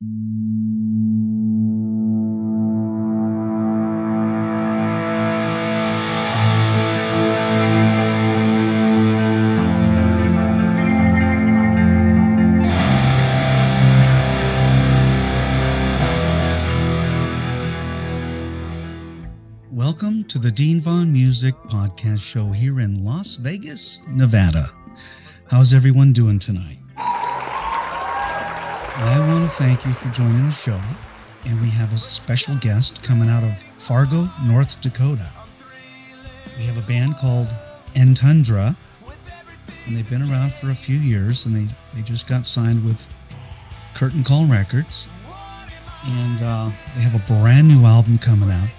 Welcome to the Dean Vaughn Music Podcast Show here in Las Vegas, Nevada. How's everyone doing tonight? I want to thank you for joining the show, and we have a special guest coming out of Fargo, North Dakota. We have a band called Entundra, and they've been around for a few years, and they just got signed with Curtain Call Records, and they have a brand new album coming out.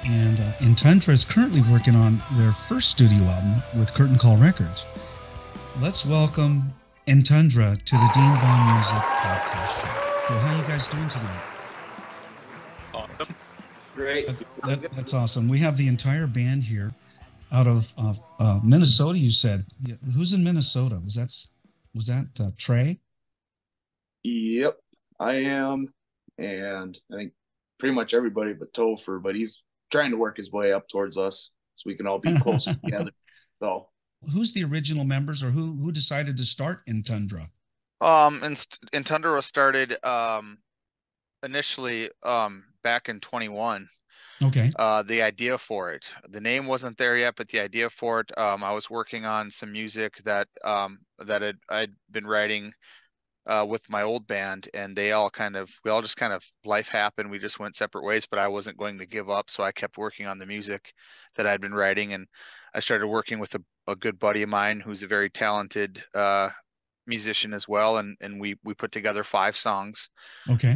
And Entundra is currently working on their first studio album with Curtain Call Records. Let's welcome Entundra to the Dean Vaughn Music Podcast Show. So how are you guys doing tonight? Awesome. Great. That's awesome. We have the entire band here out of Minnesota, you said. Who's in Minnesota? Was that Trai? Yep, I am. And I think pretty much everybody but Topher, but he's trying to work his way up towards us so we can all be closer together. So who's the original members, or who decided to start Entundra? Entundra was started initially back in 21. Okay. The idea for it, the name wasn't there yet, but the idea for it, I was working on some music that I'd been writing with my old band, and we all just kind of, life happened. We just went separate ways, but I wasn't going to give up. So I kept working on the music that I'd been writing, and I started working with a good buddy of mine who's a very talented musician as well. And we put together 5 songs. Okay.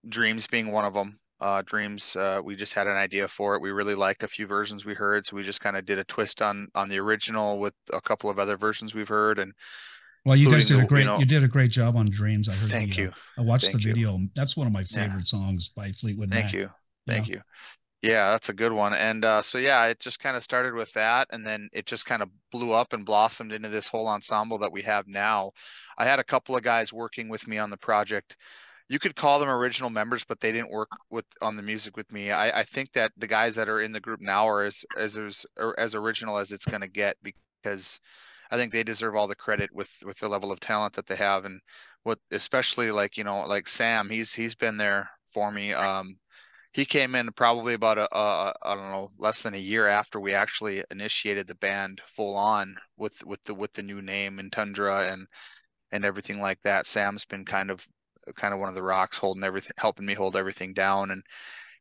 Dreams being one of them. Dreams, we just had an idea for it. We really liked a few versions we heard, so we just kind of did a twist on the original with a couple of other versions we've heard. And well, you guys did you did a great job on Dreams. I heard. Thank you. I watched the video. That's one of my favorite songs by Fleetwood Mac. Thank you. Yeah, that's a good one. And so yeah, it just kind of started with that, and then it just kind of blew up and blossomed into this whole ensemble that we have now. I had a couple of guys working with me on the project. You could call them original members, but they didn't work on the music with me. I think that the guys that are in the group now are as original as it's going to get, because I think they deserve all the credit with the level of talent that they have. And especially like Sam, he's been there for me. He came in probably about I don't know, less than a year after we actually initiated the band full on with the new name Entundra and everything like that. Sam's been kind of one of the rocks helping me hold everything down. And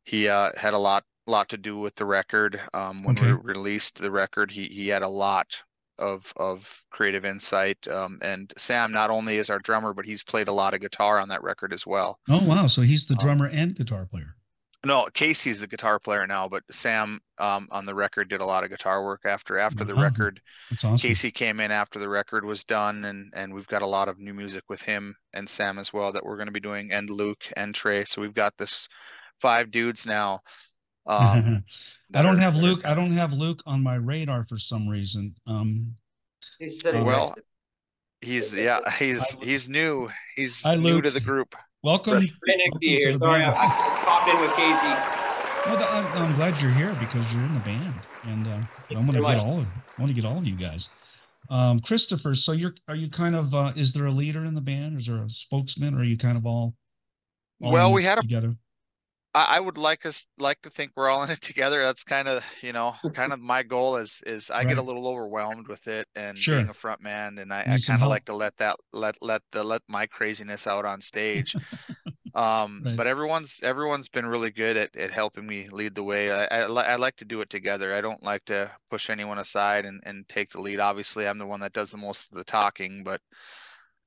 he had a lot to do with the record. When we released the record, he had a lot of creative insight. And Sam not only is our drummer, but he's played a lot of guitar on that record as well. Oh, wow. So he's the drummer and guitar player. No, Casey's the guitar player now, but Sam on the record did a lot of guitar work after the record. That's awesome. Casey came in after the record was done, and we've got a lot of new music with him and Sam as well that we're going to be doing, and Luke and Trai. So we've got this 5 dudes now. I don't have Luke on my radar for some reason. He's sitting well, he's new. He's Hi, new Luke. to the group. Welcome. Great to be here. Sorry, I popped in with Casey. Well, I'm glad you're here because you're in the band, and I want to get all of you guys. Christopher, so are you kind of is there a leader in the band? Is there a spokesman, or are you kind of all well, we had together? I would like to think we're all in it together. That's kind of my goal is I get a little overwhelmed with it and being a front man, and I kind of like to let my craziness out on stage. But everyone's been really good at helping me lead the way. I like to do it together. I don't like to push anyone aside and take the lead. Obviously, I'm the one that does the most of the talking, but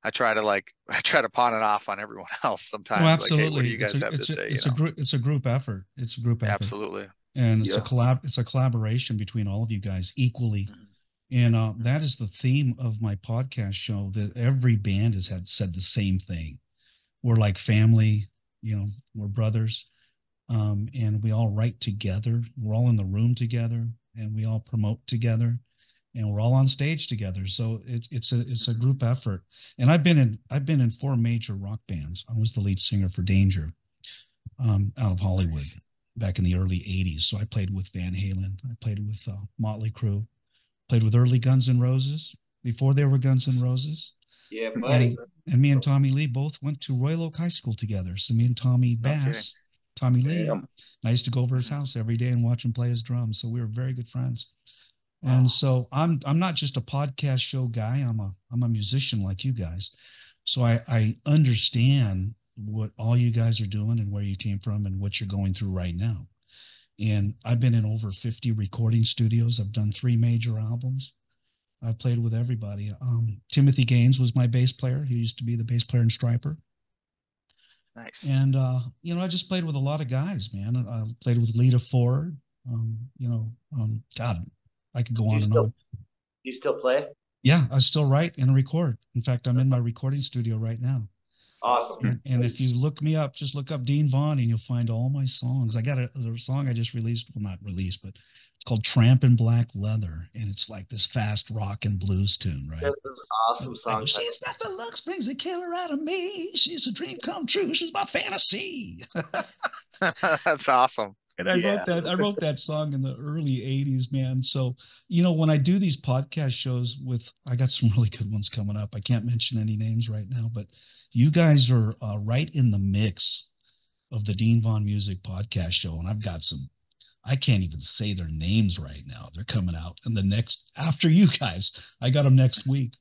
I try to pawn it off on everyone else sometimes. Oh, absolutely. Like, hey, what do you guys have to say? It's a group effort. It's a group effort. Absolutely. And it's a collaboration between all of you guys equally. And that is the theme of my podcast show, that every band has said the same thing. We're like family, we're brothers. And we all write together. We're all in the room together, and we all promote together. and we're all on stage together. So it's a group effort. And I've been in 4 major rock bands. I was the lead singer for Danger, out of Hollywood Nice. back in the early '80s. So I played with Van Halen. I played with Motley Crue. Played with early Guns N' Roses before they were Guns N' Roses. Yeah, buddy. And me and Tommy Lee both went to Royal Oak High School together. So me and Tommy No kidding. Bass, Tommy Lee, Damn. and I used to go over his Mhm. house every day and watch him play his drums. So we were very good friends. Wow. And so I'm not just a podcast show guy. I'm a musician like you guys. So I understand what all you guys are doing and where you came from and what you're going through right now. And I've been in over 50 recording studios. I've done 3 major albums. I've played with everybody. Timothy Gaines was my bass player. He used to be the bass player in Striper. Nice. And I just played with a lot of guys, man. I played with Lita Ford. God, I could go Do on you and still on. do you still play? Yeah, I still write and record. In fact, I'm in my recording studio right now. Awesome. And if you look me up, just look up Dean Vaughn and you'll find all my songs. I got a song I just released, well, not released, but it's called Tramp in Black Leather. And it's like this fast rock and blues tune, right? That's an awesome I song go, title. she's got the looks, brings the killer out of me. She's a dream come true. She's my fantasy. That's awesome. And I Yeah. wrote that song in the early '80s, man. So, when I do these podcast shows I got some really good ones coming up. I can't mention any names right now, but you guys are right in the mix of the Dean Vaughn Music Podcast Show. And I've got I can't even say their names right now. They're coming out. And after you guys, I got them next week.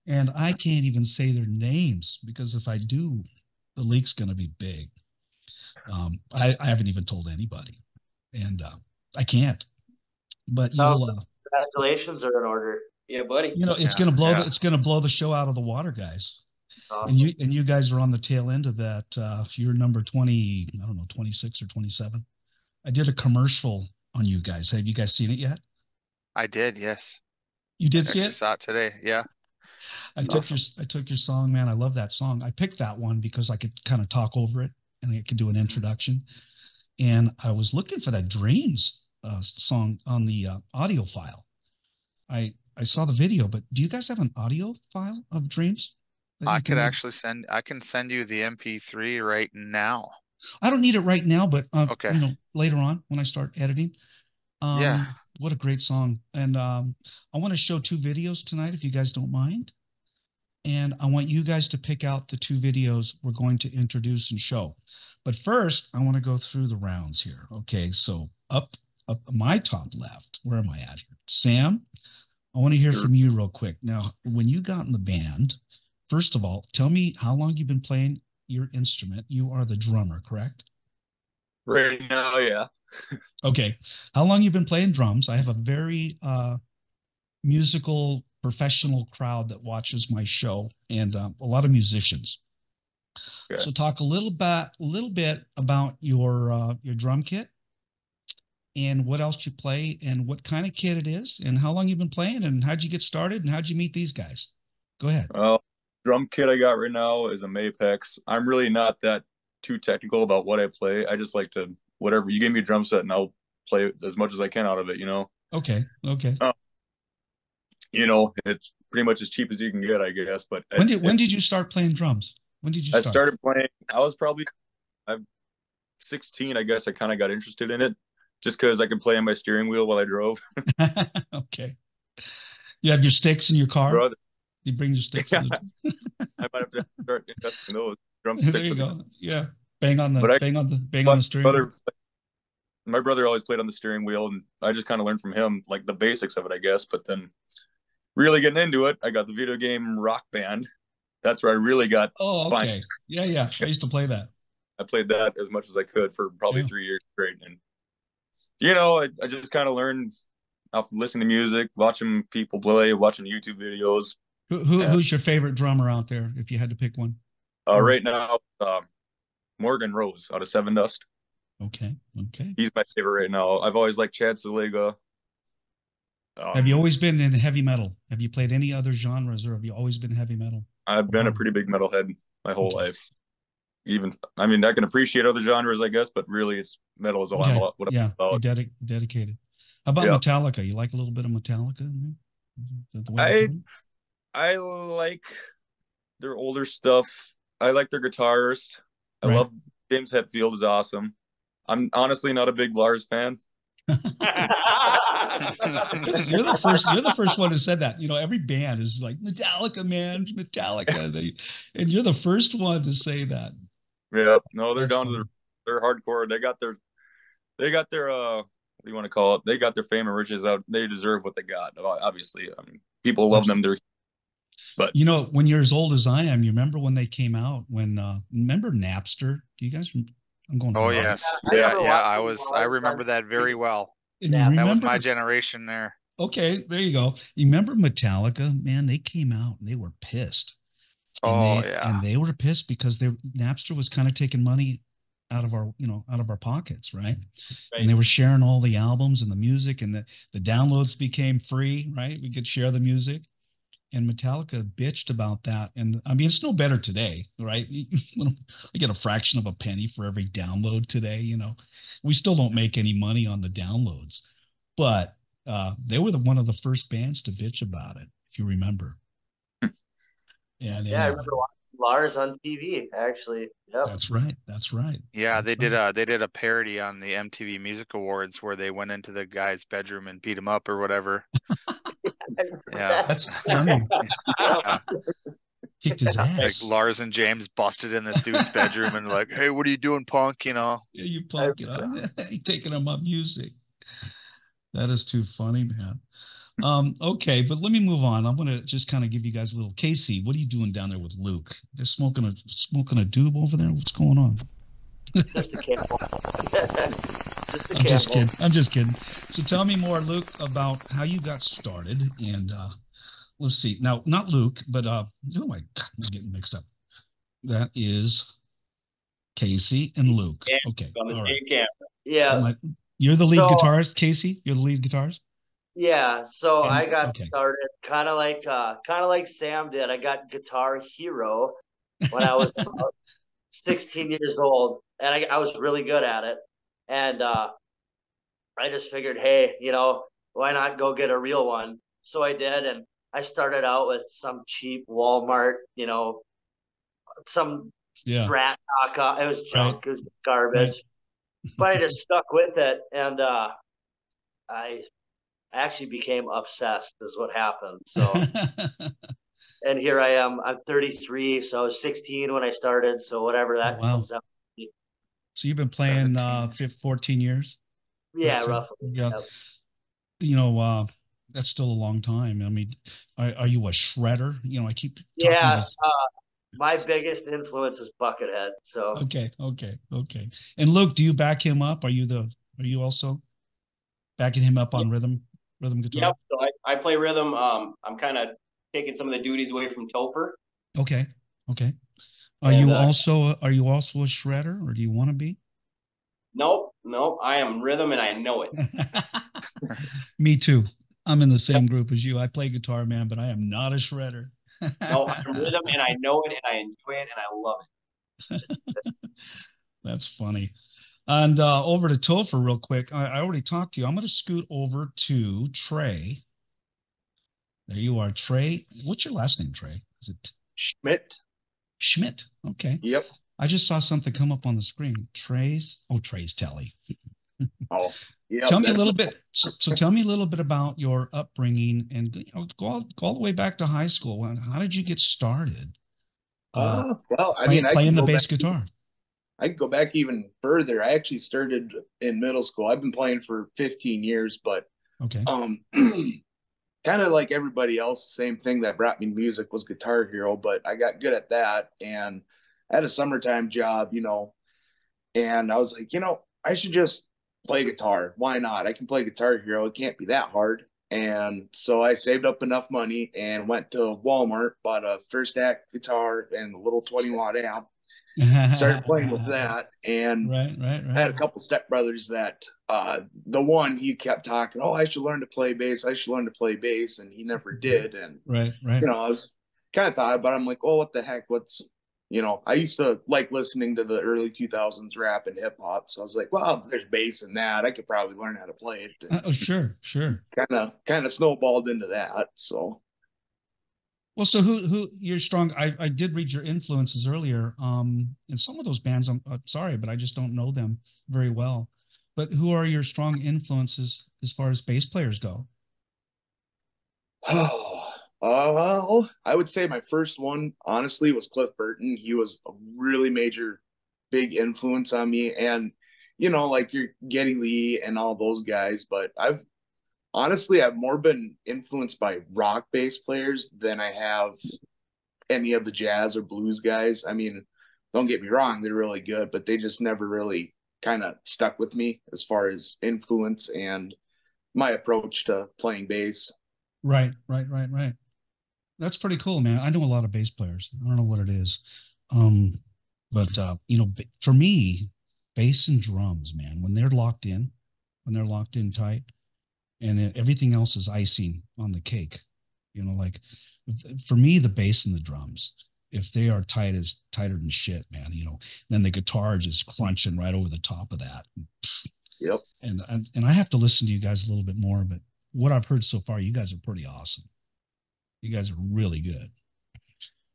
And I can't even say their names because if I do, the leak's going to be big. I haven't even told anybody, and I can't. But Oh, you'll, congratulations are in order. Yeah, buddy. it's Yeah. gonna blow Yeah. it's gonna blow the show out of the water, guys. And Awesome. you guys are on the tail end of that. You're number 20, I don't know, 26 or 27. I did a commercial on you guys. Have you guys seen it yet? I did. Yes. You I did see actually it? saw it today. Yeah. It's awesome. I took your song, man. I love that song. I picked that one because I could kind of talk over it and I could do an introduction. And I was looking for that Dreams song on the audio file. I saw the video, but do you guys have an audio file of Dreams that I you can could maybe? actually I can send you the MP3 right now. I don't need it right now, but Okay. later on when I start editing. Yeah. What a great song! And I want to show 2 videos tonight, if you guys don't mind. And I want you guys to pick out the 2 videos we're going to introduce and show. But first, I want to go through the rounds here. Okay, so up my top left, where am I at here? Sam, I want to hear from you real quick. Now, when you got in the band, first of all, tell me how long you've been playing your instrument. You are the drummer, correct? Right now, yeah. Okay. How long you've been playing drums? I have a very musical professional crowd that watches my show and a lot of musicians. Okay. So talk a little bit about your drum kit and what else you play and what kind of kit it is and how long you've been playing and how'd you get started and how'd you meet these guys? Go ahead. Well, drum kit I got right now is a Mapex. I'm really not that too technical about what I play. I just like to whatever you give me a drum set and I'll play as much as I can out of it. Okay. It's pretty much as cheap as you can get, I guess. But when did you start playing drums? When did you I start? started playing. I'm 16. I guess I kind of got interested in it just because I could play on my steering wheel while I drove. Okay. You have your sticks in your car? Brother, You bring your sticks yeah, in I might have to start investing in those there drumsticks. you go. Yeah. Bang on the steering wheel. My brother always played on the steering wheel, and I just kind of learned from him, like the basics of it, I guess. But then really getting into it, I got the video game Rock Band. That's where I really got. Oh, okay. Yeah. I used to play that. I played that as much as I could for probably 3 years straight. And, I just kind of learned off listening to music, watching people play, watching YouTube videos. Who's your favorite drummer out there, if you had to pick one? Right now, Morgan Rose out of Seven Dust. Okay. He's my favorite right now. I've always liked Chad Saliga. Have you always been in heavy metal? Have you played any other genres, or have you always been heavy metal? I've been a pretty big metalhead my whole life. I can appreciate other genres, I guess, but really, it's metal is all I'm about. You're dedicated. How about Metallica? You like a little bit of Metallica? The way they put it? I like their older stuff. I like their guitarists. I Right. love James Hetfield is awesome. I'm honestly not a big Lars fan. You're the first one who said that. You know, every band is like Metallica, man, Metallica. And you're the first one to say that. Yeah, no, they're That's down funny. to they're hardcore. They got their what do you want to call it? They got their fame and riches out. They deserve what they got. Obviously, I mean, people love them. But you know, when you're as old as I am, you remember when they came out? When remember Napster? Do you guys? I'm going. Oh back. yes, Yeah. I remember that very well. And you That remember, was my generation there. Okay, there you go. You remember Metallica? Man, they came out and they were pissed. And they were pissed because Napster was kind of taking money out of our pockets, right? And they were sharing all the albums and the music, and the downloads became free, right? We could share the music. And Metallica bitched about that. And I mean, it's no better today, right? We get a fraction of a penny for every download today. You know, we still don't make any money on the downloads, but they were one of the first bands to bitch about it, if you remember. And yeah, anyway, I remember watching Lars on TV. Actually, yep. That's right. That's right. Yeah, That's they did a parody on the MTV Music Awards where they went into the guy's bedroom and beat him up or whatever. Yeah, That's funny. yeah. Kicked his ass. Like Lars and James busted in this dude's bedroom and like, hey, what are you doing, punk? You know? Yeah, you punk it up. You taking him up music. That is too funny, man. Okay, but let me move on. I'm gonna just kind of give you guys a little. Casey, what are you doing down there with Luke? They're smoking a doob over there. What's going on? Just a camel. I'm just kidding. So tell me more, Luke, about how you got started. And let's see. Now, not Luke, but oh my God, I'm getting mixed up. That is Casey and Luke. Yeah, okay. on the All same right. camera. Yeah. You're the lead guitarist, Casey? You're the lead guitarist? Yeah. So And- I got okay. started kind of like Sam did. I got Guitar Hero when I was about 16 years old, and I was really good at it. And I just figured, hey, why not go get a real one? So I did, and I started out with some cheap Walmart, some Strat knockoff. It was junk. Right. It was garbage. Right. But I just stuck with it, and I actually became obsessed is what happened. So and here I am. I'm 33, so I was 16 when I started, so whatever that comes out. So you've been playing 14 years? Yeah, 13? roughly. Yeah. Yep. That's still a long time. I mean, are you a shredder? I keep talking my biggest influence is Buckethead. So okay. And Luke, do you back him up? Are you also backing him up on rhythm guitar? Yep. So I play rhythm. I'm kind of taking some of the duties away from Topher. Okay. Are you also a shredder, or do you want to be? Nope. I am rhythm, and I know it. Me too. I'm in the same group as you. I play guitar, man, but I am not a shredder. No, I'm rhythm, and I know it, and I enjoy it, and I love it. That's funny. And over to Topher real quick. I already talked to you. I'm going to scoot over to Trai. There you are, Trai. What's your last name, Trai? Is it Schmidt? Okay. Yep. I just saw something come up on the screen. Trai's Telly. Oh, yeah. Tell me a little bit. So tell me a little bit about your upbringing, and go all the way back to high school. How did you get started? Well, I mean, playing the bass guitar. I could go back even further. I actually started in middle school. I've been playing for 15 years, but okay. Kind of like everybody else, the same thing that brought me music was Guitar Hero, but I got good at that, and I had a summertime job, and I was like, I should just play guitar. Why not? I can play Guitar Hero. It can't be that hard. And so I saved up enough money and went to Walmart, bought a First Act guitar and a little 20-watt amp. Started playing with that, and right. I had a couple stepbrothers that the one, he kept talking, oh, I should learn to play bass, and he never did. And right. I was kind of thought about it. I'm like, oh, what the heck, what's you know, I used to like listening to the early 2000s rap and hip hop. So I was like, well, there's bass in that. I could probably learn how to play it. And Oh, sure, sure. kind of snowballed into that. So, Well, so who you're strong? I did read your influences earlier. And some of those bands, I'm sorry, but I just don't know them very well. But who are your strong influences as far as bass players go? oh, well, I would say my first one, honestly, was Cliff Burton. He was a really major, big influence on me. And, you know, like you're Geddy Lee and all those guys. But I've more been influenced by rock bass players than I have any of the jazz or blues guys. I mean, don't get me wrong, they're really good, but they just never really kind of stuck with me as far as influence and my approach to playing bass. Right, right, right, right. That's pretty cool, man. I know a lot of bass players. I don't know what it is. Um, but you know, for me, bass and drums, man, when they're locked in tight, and everything else is icing on the cake. You know, like for me, the bass and the drums, if they are tighter than shit, man, you know, then the guitar just crunching right over the top of that. Yep. And I have to listen to you guys a little bit more, but what I've heard so far, you guys are pretty awesome. You guys are really good.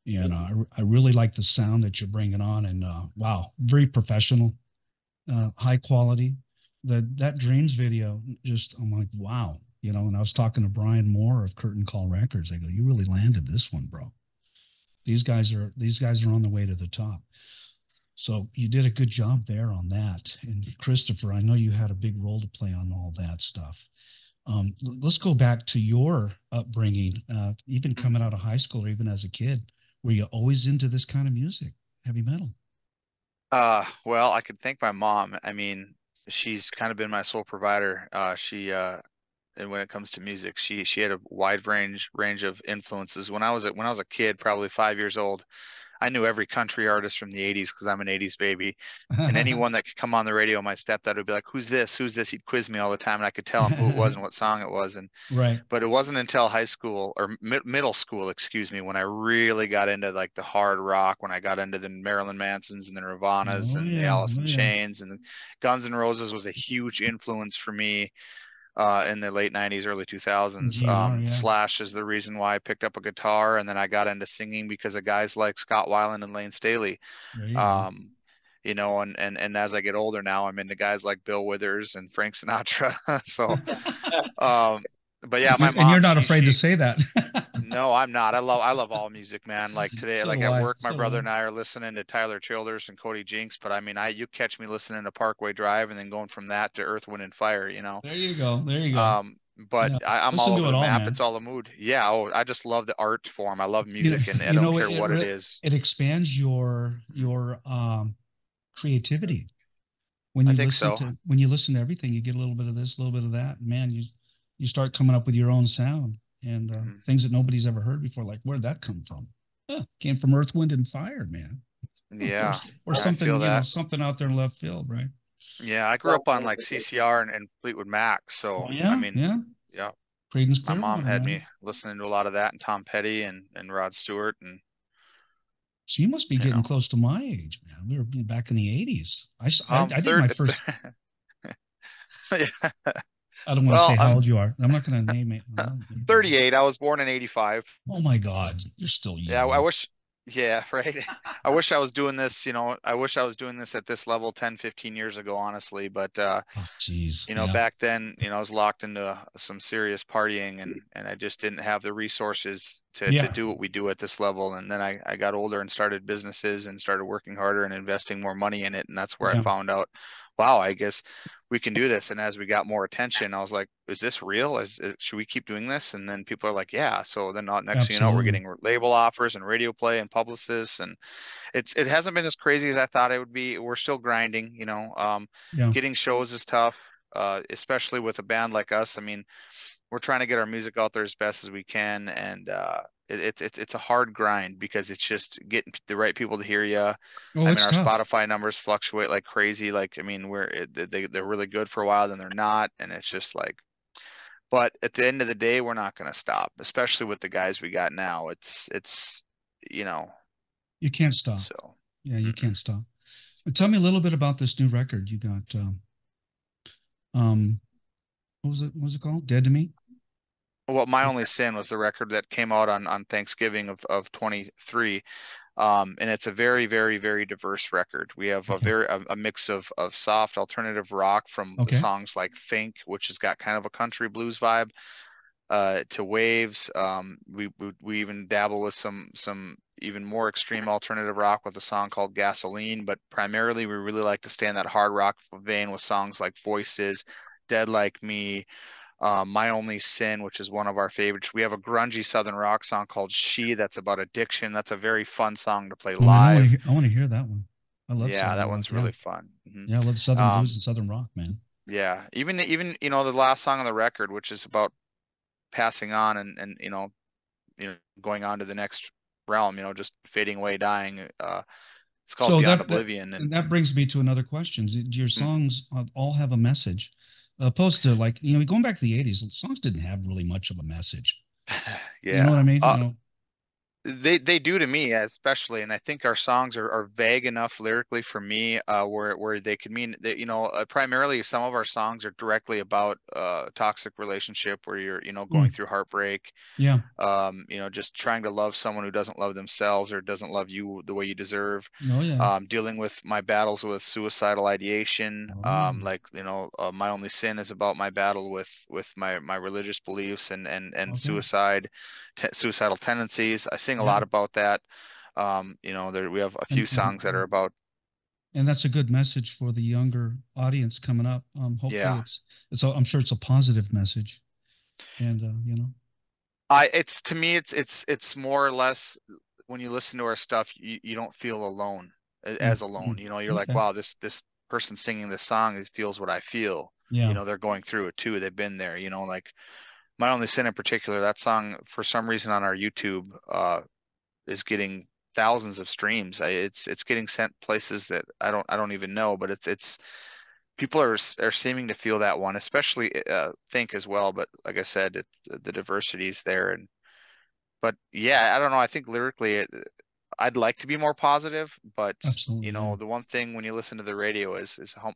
And I really like the sound that you're bringing on, and wow, very professional, high quality. That Dreams video, just I'm like, wow, you know. And I was talking to Brian Moore of Curtain Call Records. I go, you really landed this one, bro. These guys are on the way to the top. So you did a good job there on that. And Christopher, I know you had a big role to play on all that stuff. Let's go back to your upbringing, even coming out of high school or even as a kid. Were you always into this kind of music, heavy metal? Well, I could thank my mom. I mean, she's kind of been my sole provider. And when it comes to music, she had a wide range of influences. When I was a kid, probably 5 years old, I knew every country artist from the 80s because I'm an 80s baby. And anyone that could come on the radio, my stepdad would be like, "Who's this? Who's this?" He'd quiz me all the time, and I could tell him who it was and what song it was. And Right. but it wasn't until high school or middle school, excuse me, when I really got into like the hard rock, when I got into the Marilyn Mansons and the Nirvanas Oh and the yeah, Alice oh in yeah. Chains and Guns N' Roses was a huge influence for me in the late 90s, early 2000s. GNR, yeah. Slash is the reason why I picked up a guitar, and then I got into singing because of guys like Scott Weiland and Lane Staley. There you go. Um, you know, and as I get older now, I'm into guys like Bill Withers and Frank Sinatra. So, um, but yeah, my And you're mom, not she afraid to she say that. no, I'm not. I love all music, man. Like today, So like do at I. work, my So do brother I. and I are listening to Tyler Childers and Cody Jinks. But I mean, you catch me listening to Parkway Drive and then going from that to Earth, Wind and Fire, you know. There you go. There you go. But Yeah. I'm all Listen to over it the all, map. man. It's all a mood. Yeah. Oh, I just love the art form. I love You know, music, and I you don't know, care what it is. it expands your creativity. I think so. When you listen to everything, you get a little bit of this, a little bit of that. Man, you start coming up with your own sound and Hmm. things that nobody's ever heard before. Like, where'd that come from? Huh, came from Earth, Wind, and Fire, man. Or, Yeah, or I something, feel that. something out there in left field, right? Yeah, I grew up on like CCR and Fleetwood Mac. So, Oh I yeah, mean, yeah. yeah, Creedence my mom Clearwater, had man. me listening to a lot of that and Tom Petty and Rod Stewart and, So you must be you getting know, close to my age, man. We were back in the '80s. I did my third. first. Yeah. I don't want to say Well, how old you are. I'm not going to name it. 38. I was born in 85. Oh my God, you're still Yeah, I young. wish, yeah, right. I wish I was doing this, you know, I wish I was doing this at this level 10, 15 years ago, honestly. But, Oh, geez. you know, Yeah. back then, you know, I was locked into some serious partying and I just didn't have the resources to Yeah. do what we do at this level. And then I got older and started businesses and started working harder and investing more money in it. And that's where I Yeah. found out, wow, I guess we can do this. And as we got more attention, I was like, is this real? Should we keep doing this? And then people are like, yeah. So then next thing you know, we're Absolutely. getting label offers and radio play and publicists. And it hasn't been as crazy as I thought it would be. We're still grinding, you know. Yeah. Getting shows is tough, especially with a band like us. I mean, we're trying to get our music out there as best as we can, and it's a hard grind because it's just getting the right people to hear you. Oh, I mean, it's our tough. Spotify numbers fluctuate like crazy. Like, I mean, they're really good for a while, then they're not, and it's just like. But at the end of the day, we're not going to stop, especially with the guys we got now. It's you know You can't stop. So Yeah, you can't stop. But tell me a little bit about this new record you got. Um, what was it? What was it called? Dead to Me? well, My Only Sin was the record that came out on Thanksgiving of 23. And it's a very, very, very diverse record. We have Okay. a mix of soft alternative rock from the Okay. songs like Think, which has got kind of a country blues vibe, to Waves. We even dabble with some even more extreme alternative rock with a song called Gasoline, but primarily we really like to stay in that hard rock vein with songs like Voices, Dead Like Me, My Only Sin, which is one of our favorites. We have a grungy Southern rock song called She that's about addiction. That's a very fun song to play Oh man, live. I want to hear that one. I love Yeah, Southern that rock. one's Yeah. really fun. Yeah, I love Southern blues Um, and Southern rock, man. yeah, even the last song on the record, which is about passing on and going on to the next realm, just fading away, dying. It's called So Beyond that that Oblivion, and and that brings me to another question. Do your mm, songs all have a message, opposed to like going back to the '80s? Songs didn't have really much of a message. You know what yeah. I mean? You know. They do to me especially, and I think our songs are vague enough lyrically for me, where they could mean that, primarily some of our songs are directly about toxic relationship where you're going Mm, through heartbreak, yeah. just trying to love someone who doesn't love themselves or doesn't love you the way you deserve. Oh yeah. Dealing with my battles with suicidal ideation. Oh. My Only Sin is about my battle with my religious beliefs and Okay. suicidal tendencies. I sing a Yeah. lot about that. We have a few And songs that are about, and that's a good message for the younger audience coming up. Hopefully yeah. I'm sure it's a positive message. And It's to me, it's more or less when you listen to our stuff, you don't feel alone mm, as alone. mm, You're like, okay. wow, this person singing this song feels what I feel. Yeah. They're going through it too. They've been there. Like My Only Sin in particular, that song for some reason on our YouTube is getting thousands of streams. It's getting sent places that I don't even know, but it's people are seeming to feel that one, especially Think as well. But like I said, the diversity is there, and but yeah, I don't know. I think lyrically, I'd like to be more positive, but Absolutely. Yeah. the one thing when you listen to the radio is home,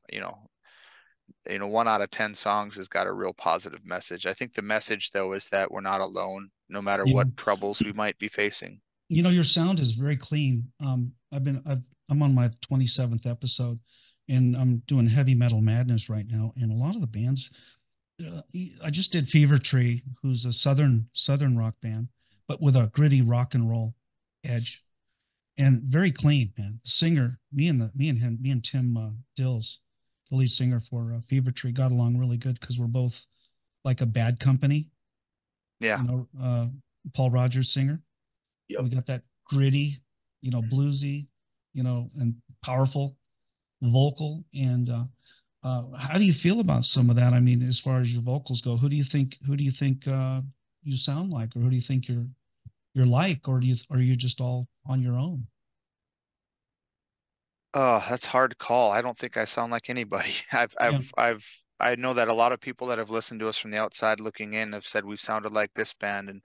1 out of 10 songs has got a real positive message. I think the message though is that we're not alone, no matter Yeah. what troubles we might be facing. Your sound is very clean. I'm on my 27th episode, and I'm doing Heavy Metal Madness right now. And a lot of the bands, I just did Fever Tree, who's a southern rock band, but with a gritty rock and roll edge, and very clean, man. The singer, me and Tim Dills, the lead singer for Fever Tree, got along really good because we're both like a Bad Company, Yeah, you know, uh, Paul Rogers singer. Yep. We got that gritty, bluesy, and powerful vocal. And how do you feel about some of that? I mean, as far as your vocals go, who do you think you sound like, or who do you think you're like, or are you just all on your own? oh, that's hard to call. I don't think I sound like anybody. Yeah, I know that a lot of people that have listened to us from the outside looking in have said we've sounded like this band and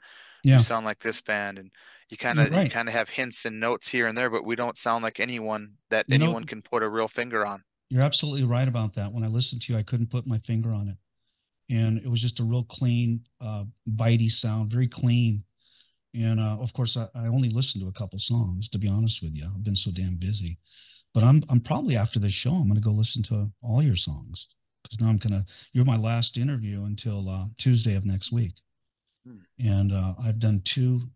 you yeah, sound like this band, and you kind you're of you right. kind of have hints and notes here and there, but we don't sound like anyone that You know, anyone can put a real finger on. you're absolutely right about that. When I listened to you, I couldn't put my finger on it, and it was just a real clean, bitey sound, very clean. And of course, I only listened to a couple songs, to be honest with you. I've been so damn busy. But I'm probably after this show, I'm gonna go listen to all your songs because now You're my last interview until Tuesday of next week, Hmm. and I've done two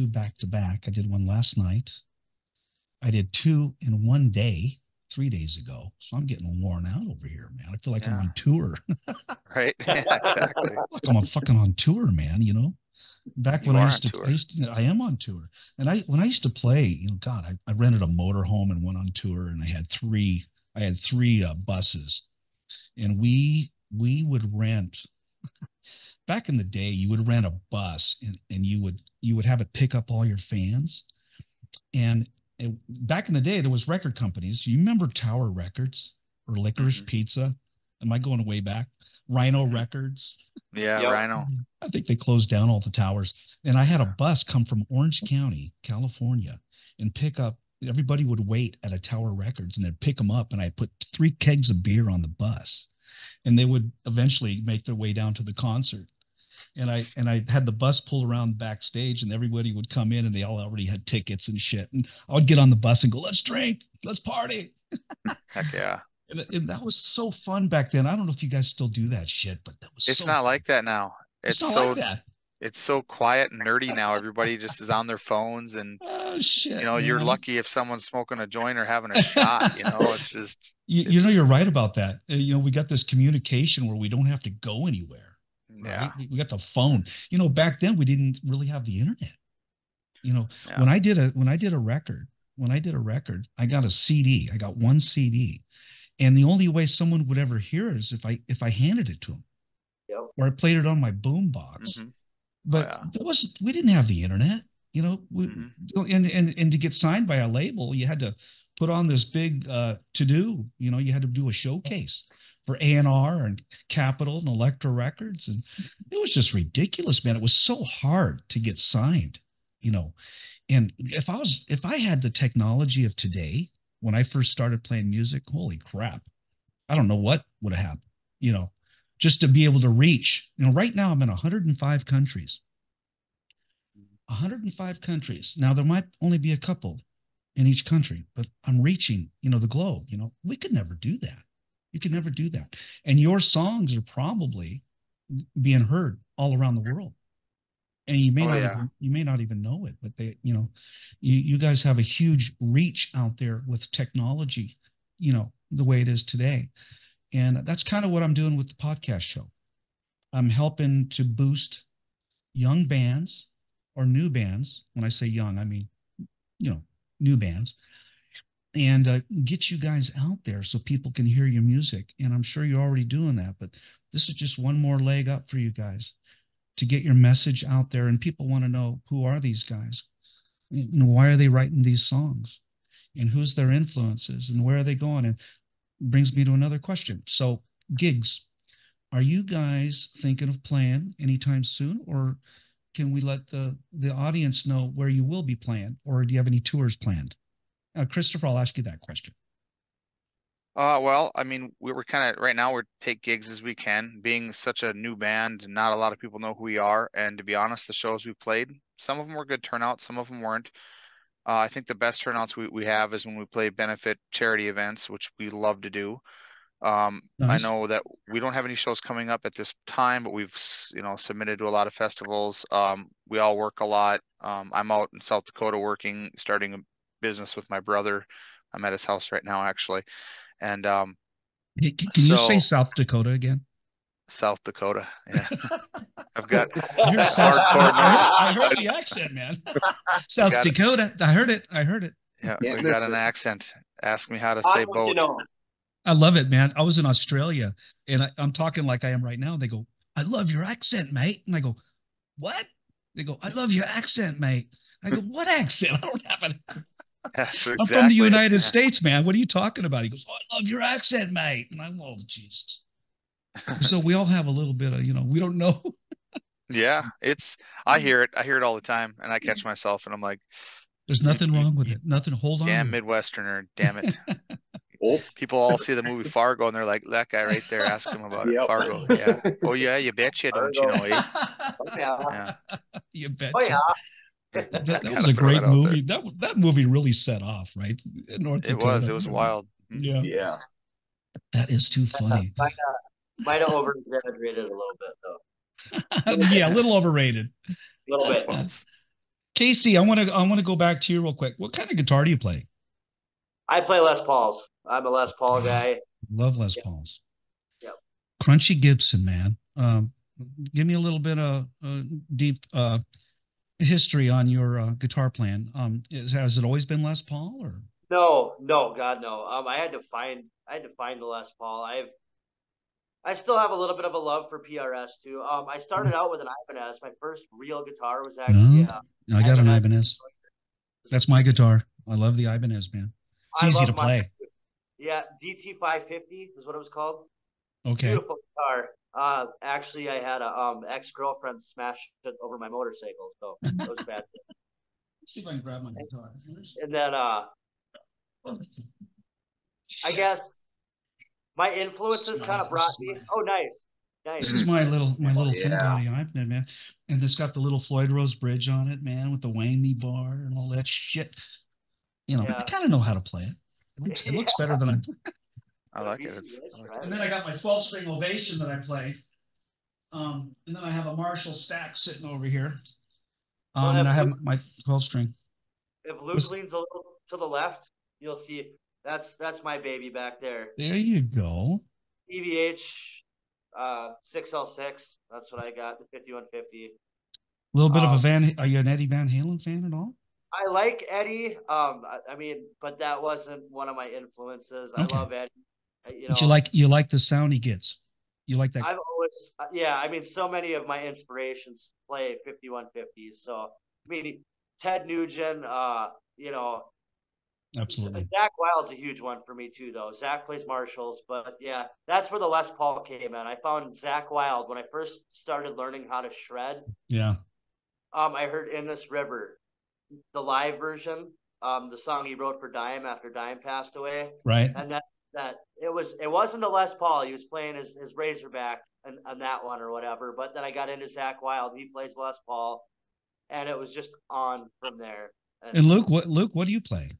back to back. I did one last night. I did two in one day, 3 days ago. So I'm getting worn out over here, man. I feel like I'm Yeah, on tour. right. Yeah, exactly. Like I'm on fucking on tour, man. Back when You I are used on to, tour. I am on tour. And when I used to play, God, I rented a motor home and went on tour, and I had three buses, and we would rent. Back in the day, you would rent a bus, and you would have it pick up all your fans. And back in the day, there was record companies. You remember Tower Records or Licorice Hmm. Pizza? Am I going way back? Rhino Hmm. Records. Yeah, Yep. Rhino. I think they closed down all the towers. And I had a bus come from Orange County, California, and pick up everybody would wait at a Tower Records, and they'd pick them up, and I put 3 kegs of beer on the bus, and they would eventually make their way down to the concert. And I had the bus pull around backstage, and everybody would come in, and they all already had tickets and shit. And I would get on the bus and go, "Let's drink, let's party." Heck yeah. And that was so fun back then. I don't know if you guys still do that shit, but that was It's so not fun. like that now. It's not like that. It's so quiet and nerdy now. Everybody just is on their phones, and Oh shit, you know, you're man. lucky if someone's smoking a joint or having a shot. You know, it's just you know, you're right about that. You know, we got this communication where we don't have to go anywhere. yeah. Right? We got the phone. You know, back then we didn't really have the internet. You know, Yeah. when I did a record, I got a CD. I got 1 CD. And the only way someone would ever hear it is if I handed it to them. Yep. Or I played it on my boom box. Mhm. But we didn't have the internet, you know. And to get signed by a label, you had to put on this big to do. You know, you had to do a showcase for A&R and Capitol and Elektra Records, and it was just ridiculous, man. It was so hard to get signed, you know. And if I had the technology of today when I first started playing music, holy crap, I don't know what would have happened, you know, just to be able to reach. You know, right now I'm in 105 countries. 105 countries. Now there might only be a couple in each country, but I'm reaching, you know, the globe. You know, we could never do that. You could never do that. And your songs are probably being heard all around the world. And you may not even know it, but they, you know, you guys have a huge reach out there with technology, you know, the way it is today. And that's kind of what I'm doing with the podcast show. I'm helping to boost young bands or new bands. When I say young, I mean, you know, new bands, and get you guys out there so people can hear your music. And I'm sure you're already doing that, but this is just one more leg up for you guys to get your message out there. And people want to know, who are these guys? You know, why are they writing these songs? And who's their influences? And where are they going? And brings me to another question. So gigs, are you guys thinking of playing anytime soon, or can we let the audience know where you will be playing, or do you have any tours planned? Christopher, I'll ask you that question. Well, I mean, we were kind of right now we're take gigs as we can. Being such a new band, not a lot of people know who we are. And to be honest, the shows we played, some of them were good turnouts, some of them weren't. I think the best turnouts we have is when we play benefit charity events, which we love to do. I Nice. know that we don't have any shows coming up at this time, but we've, you know, submitted to a lot of festivals. We all work a lot. I'm out in South Dakota working, starting a business with my brother. I'm at his house right now, actually. And Hey, can you say South Dakota again? South Dakota, yeah. I've got I heard I heard the accent, man. South Dakota. I heard it. Yeah, we got an accent. Ask me how to I say want boat. to know. I love it, man. I was in Australia, and I'm talking like I am right now. And they go, "I love your accent, mate." And I go, "What?" They go, "I love your accent, mate." I go, "What accent? I don't have it." Yes, I'm from the United States, man. What are you talking about? He goes, "Oh, I love your accent, mate." And I'm, "Oh, Jesus." So we all have a little bit of, you know, we don't know. Yeah, I hear it all the time, and I catch myself, and I'm like, There's nothing wrong with it. Nothing. Hold on. Damn Midwesterner, damn it. People all see the movie Fargo, and they're like, that guy right there, ask him about it. Fargo, yeah. Oh yeah, you betcha, don't you know, eh? Oh, yeah. You betcha. Oh, yeah. That was a great movie. That movie really set off, right? North Dakota. It was wild. Yeah. That is too funny. Might have over exaggerated a little bit though. Yeah, a little overrated. A little bit. Casey, I want to go back to you real quick. What kind of guitar do you play? I play Les Pauls. I'm a Les Paul guy. Love Les Pauls. Yep. Crunchy Gibson, man. Give me a little bit of deep history on your guitar playing. Has it always been Les Paul, or? No, God, no. I had to find the Les Paul. I still have a little bit of a love for PRS too. I started out with an Ibanez. My first real guitar was actually. I got an Ibanez. That's my guitar. I love the Ibanez, man. It's easy to play. Yeah, DT550 is what it was called. Okay. Beautiful guitar. Actually, I had a ex-girlfriend smash it over my motorcycle, so it was bad. Let's see if I can grab my guitar. And then I guess my influences kind of brought me. Oh, nice. This is my little Yeah. thin body iPad, man, and it's got the little Floyd Rose bridge on it, man, with the whammy bar and all that shit. You know, I kind of know how to play it. It looks better than I'm. I like it. And then I got my 12-string Ovation that I play. And then I have a Marshall stack sitting over here. And I have my 12-string. If Luke leans a little to the left, you'll see that's my baby back there. There you go. EVH 6L6. That's what I got, the 5150. A little bit of a are you an Eddie Van Halen fan at all? I like Eddie. I mean, but that wasn't one of my influences. Okay. I love Eddie. But you like the sound he gets. You like that. I've always, I mean, so many of my inspirations play 5150s. So, I mean, Ted Nugent, Absolutely. Zach Wild's a huge one for me too, though. Zach plays Marshalls, but yeah, that's where the Les Paul came in. I found Zach Wild when I first started learning how to shred. Yeah. I heard In This River, the live version, the song he wrote for Dime after Dime passed away. Right. And that it wasn't a Les Paul. He was playing his Razorback on that one or whatever. But then I got into Zach Wild. He plays Les Paul, and it was just on from there. And Luke, what do you play?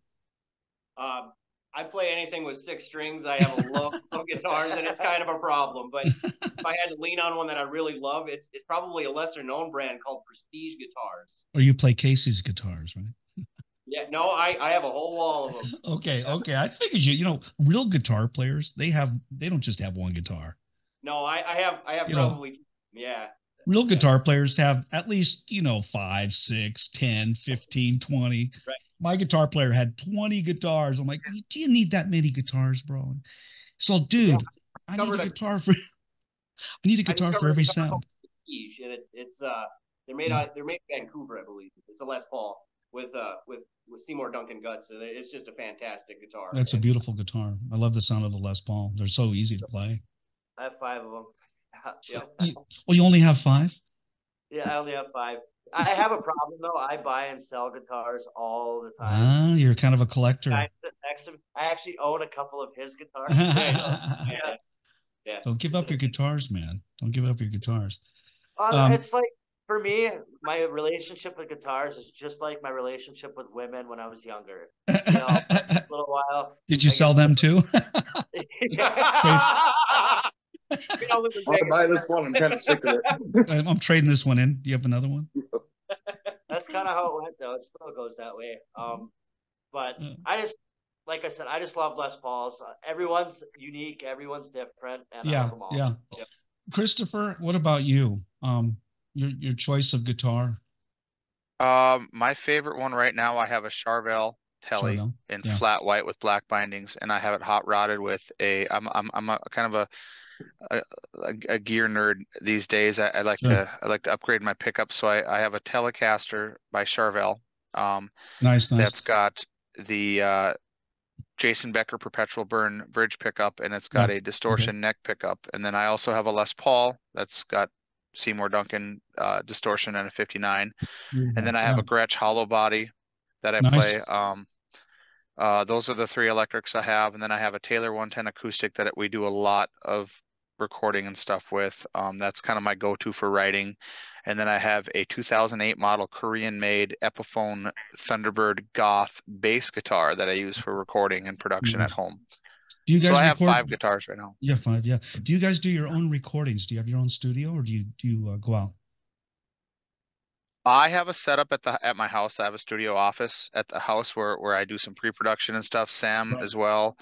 I play anything with 6 strings. I have a love of guitars, and it's kind of a problem. But if I had to lean on one that I really love, it's probably a lesser known brand called Prestige Guitars. Or you play Casey's guitars, right? Yeah, no, I have a whole wall of them. Okay. I figured real guitar players, they don't just have one guitar. No, I have probably yeah. Real guitar players have at least, 5, 6, 10, 15, 20. Right. My guitar player had 20 guitars. I'm like, do you need that many guitars, bro? So, dude, I need a guitar for every sound. And it's they're made in Vancouver, I believe. It's a Les Paul with Seymour Duncan guts. So it's just a fantastic guitar. That's a beautiful guitar. I love the sound of the Les Paul. They're so easy to play. I have 5 of them. Yeah. You only have 5? Yeah, I only have 5. I have a problem though. I buy and sell guitars all the time. Ah, you're kind of a collector. I actually own a couple of his guitars. Yeah. Don't give up your guitars, man. Don't give up your guitars. It's like, for me, my relationship with guitars is just like my relationship with women when I was younger. A little while. Did you sell them too? I'll buy this one. I'm kind of sick of it. I'm trading this one in. Do you have another one? That's kind of how it went, though. It still goes that way. But like I said, I just love Les Pauls. Everyone's unique. Everyone's different. And I love them all. Yeah. Christopher, what about you? Your choice of guitar? My favorite one right now, I have a Charvel Telly in flat white with black bindings, and I have it hot rodded with I'm a kind of a gear nerd these days. I like to upgrade my pickup, so I have a Telecaster by Charvel. Nice. That's got the Jason Becker Perpetual Burn bridge pickup, and it's got a distortion neck pickup. And then I also have a Les Paul that's got Seymour Duncan distortion and a 59. And then I have a Gretsch hollow body that I play. Those are the 3 electrics I have. And then I have a Taylor 110 acoustic that we do a lot of recording and stuff with. That's kind of my go-to for writing. And then I have a 2008 model Korean-made Epiphone Thunderbird Goth bass guitar that I use for recording and production at home. Do you guys I have 5 guitars right now. Yeah, 5. Yeah. Do you guys do your own recordings? Do you have your own studio, or do you go out? I have a setup at my house. I have a studio office at the house where I do some pre-production and stuff. Sam as well.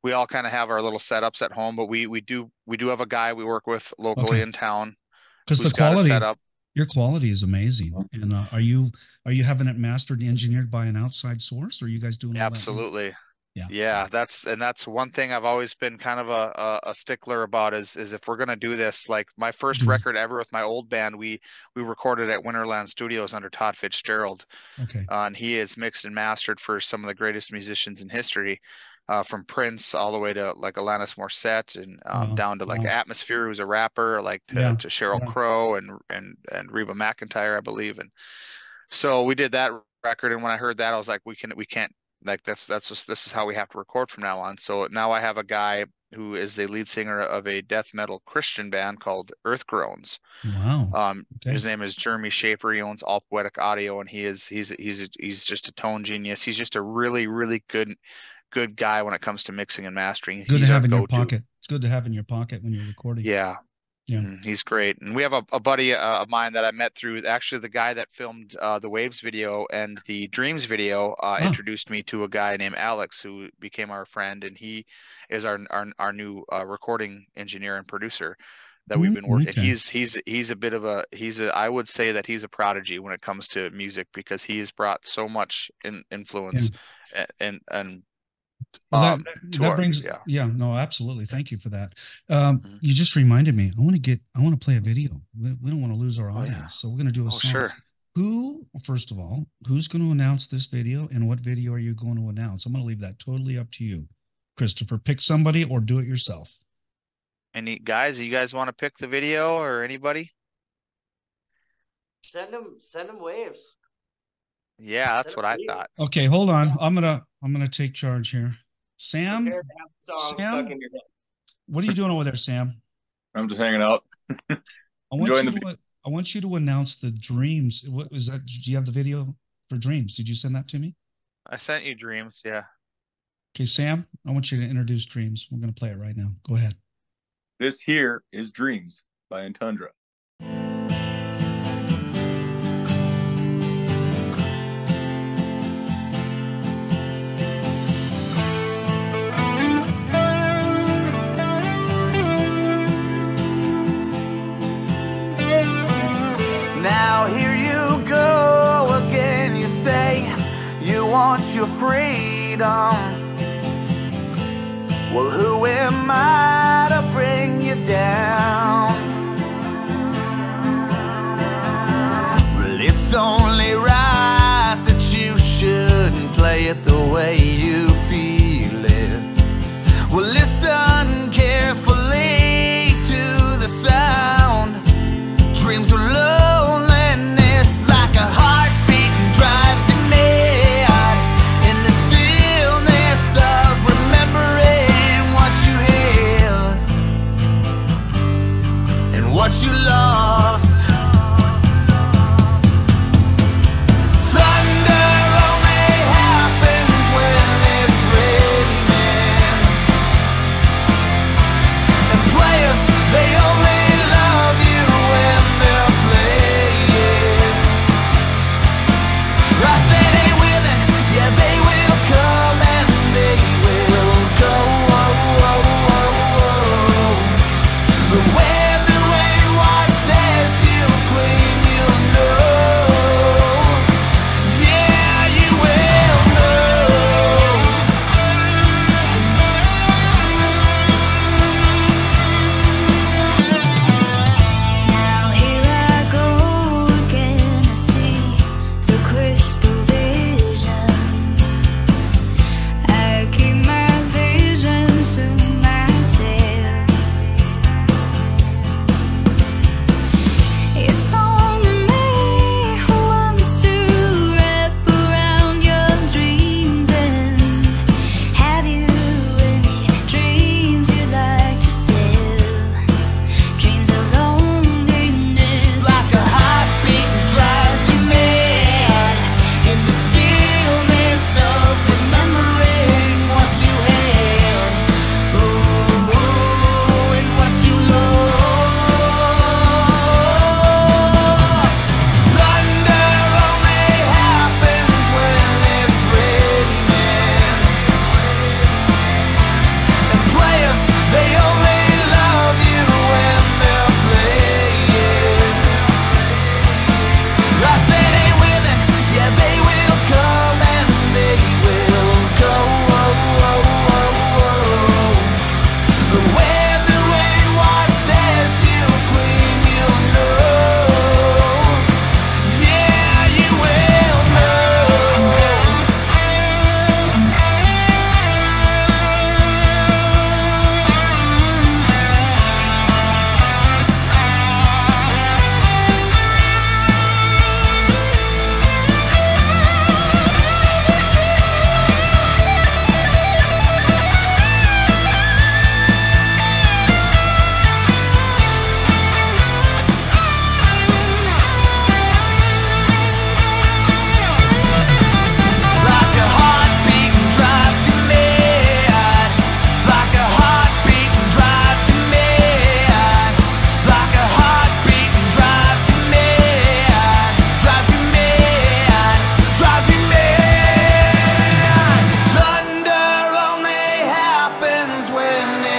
We all kind of have our little setups at home, but we do have a guy we work with locally in town because the quality, your quality is amazing. And are you having it mastered and engineered by an outside source, or are you guys doing all absolutely? That? Yeah, that's one thing I've always been kind of a stickler about is if we're gonna do this, like my first record ever with my old band, we recorded at Winterland Studios under Todd Fitzgerald. Okay. And he is mixed and mastered for some of the greatest musicians in history, from Prince all the way to like Alanis Morissette and down to like Atmosphere, who's a rapper, like to Sheryl Crow and Reba McEntire, I believe. And so we did that record, and when I heard that, I was like, we can't Like this is how we have to record from now on. So now I have a guy who is the lead singer of a death metal Christian band called Earth Groans. Wow. Okay. His name is Jeremy Schaefer. He owns All Poetic Audio, and he's just a tone genius. He's just a really good guy when it comes to mixing and mastering. Good He's to our have in your go-to. pocket. It's good to have in your pocket when you're recording. Yeah. Yeah. He's great. And we have a buddy of mine that I met through actually the guy that filmed the Waves video and the Dreams video introduced me to a guy named Alex who became our friend, and he is our new recording engineer and producer that we've been working. Okay. He's a bit of a I would say that he's a prodigy when it comes to music because he's brought so much influence and well, that brings no, absolutely. Thank you for that. You just reminded me. I want to play a video. We don't want to lose our audience, so we're going to do a song. Sure. First of all, who's going to announce this video, and what video are you going to announce? I'm going to leave that totally up to you, Christopher. Pick somebody or do it yourself. Any guys? You guys want to pick the video or anybody? Send them waves. Yeah, that's what I thought. Okay, hold on. I'm gonna take charge here. Sam, what are you doing over there, Sam? I'm just hanging out. I want you to announce the Dreams. What was that? Do you have the video for Dreams? Did you send that to me? I sent you Dreams, yeah. Okay, Sam, I want you to introduce Dreams. We're gonna play it right now. Go ahead. This here is Dreams by Entundra. Now here you go again, you say you want your freedom. Well, who am I to bring you down? Well, it's only right that you shouldn't play it the way you feel it. Well, listen carefully to the sound. Dreams are loneliness like a heartbeat drives you mad. In the stillness of remembering what you had and what you lost. Thunder only happens when it's raining.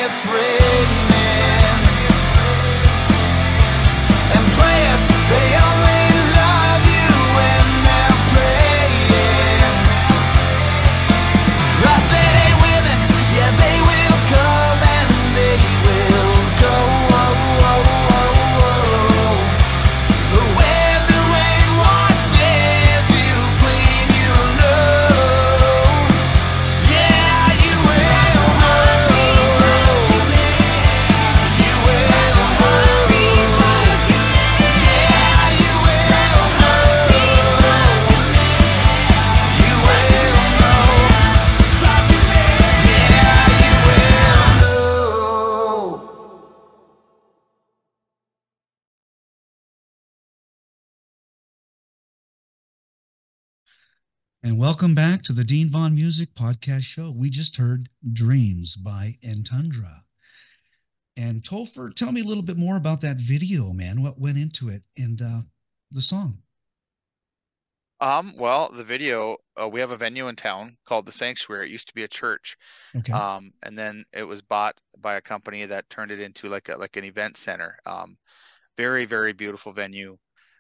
it's raining. And players, they only love you when they're playing. I said, hey women, yeah, they will come and they will go. But when the rain washes you clean, you'll know. Yeah, you will know. You will know. Yeah, you will know. You will know. Yeah, you will know. And welcome back to the Dean Vaughn Music Podcast Show. We just heard Dreams by Entundra. And Topher, tell me a little bit more about that video, man. What went into it and the song? Well, the video, we have a venue in town called the Sanctuary. It used to be a church. Okay. And then it was bought by a company that turned it into like an event center. Very, very beautiful venue.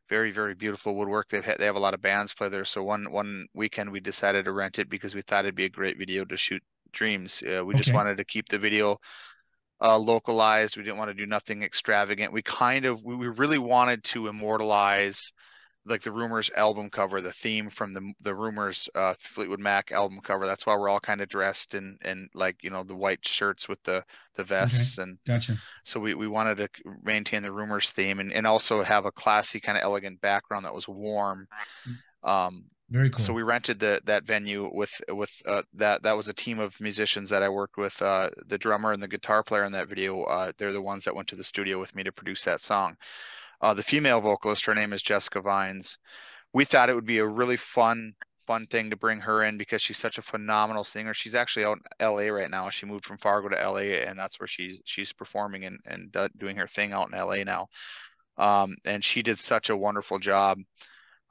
Very, very beautiful woodwork. They have a lot of bands play there. So one weekend we decided to rent it because we thought it'd be a great video to shoot Dreams. We just Okay. wanted to keep the video localized. We didn't want to do nothing extravagant. We really wanted to immortalize like the Rumors album cover, the theme from the Rumors Fleetwood Mac album cover. That's why we're all kind of dressed in like, you know, the white shirts with the vests. Okay. And Gotcha. so we wanted to maintain the Rumors theme and also have a classy kind of elegant background that was warm. Very cool. So we rented that venue with that was a team of musicians that I worked with. The drummer and the guitar player in that video, they're the ones that went to the studio with me to produce that song. The female vocalist, her name is Jessica Vines. We thought it would be a really fun thing to bring her in because she's such a phenomenal singer. She's actually out in LA right now. She moved from Fargo to LA, and that's where she's performing and doing her thing out in LA now. And she did such a wonderful job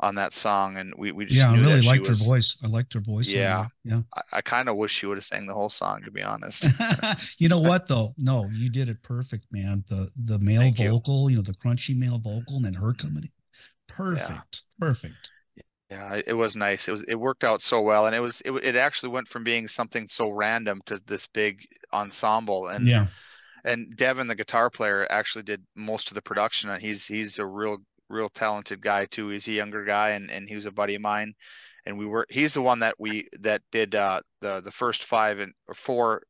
on that song, and we just I knew really that she liked her was. voice. I liked her voice. Yeah, Yeah. I kind of wish she would have sang the whole song, to be honest. You know what though? No, you did it perfect, man. The male Thank you. vocal, you know, the crunchy male vocal, and then her coming in. Perfect. Perfect. Yeah, it was nice. It worked out so well, and it actually went from being something so random to this big ensemble. And Yeah. and Devin, the guitar player, actually did most of the production. And he's a real talented guy too. He's a younger guy, and he was a buddy of mine. And he's the one that did the first five or four.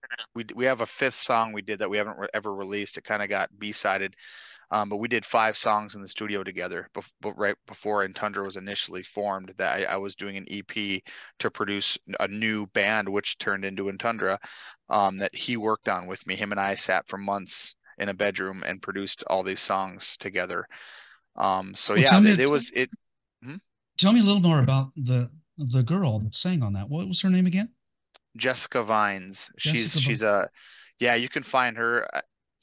We have a fifth song we did that we haven't ever released. It kind of got B-sided. But we did 5 songs in the studio together, right before Entundra was initially formed. That I was doing an EP to produce a new band, which turned into Entundra, that he worked on with me. Him and I sat for months in a bedroom and produced all these songs together. So Well, yeah, tell me, it was it. Tell me a little more about the girl that sang on that. What was her name again? Jessica Vines. She's a, yeah, you can find her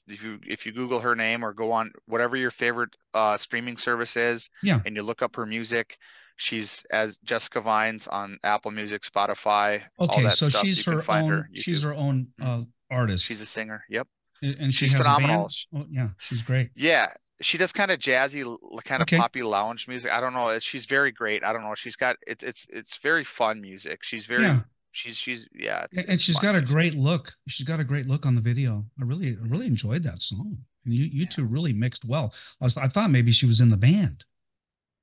if you Google her name or go on whatever your favorite streaming service is, Yeah. and you look up her music. She's as Jessica Vines on Apple Music, Spotify, all Okay, that so stuff. she's You can her find own. her. She's YouTube. her own artist. She's a singer. Yep. And she She's has phenomenal. a band. Oh, yeah, she's great. Yeah, she does kind of jazzy, kind of Okay. poppy lounge music. I don't know. She's very great. I don't know. She's got it's very fun music. She's very Yeah. she's yeah. And she's fun got a music. great look. She's got a great look on the video. I really enjoyed that song. And you two really mixed well. I thought maybe she was in the band,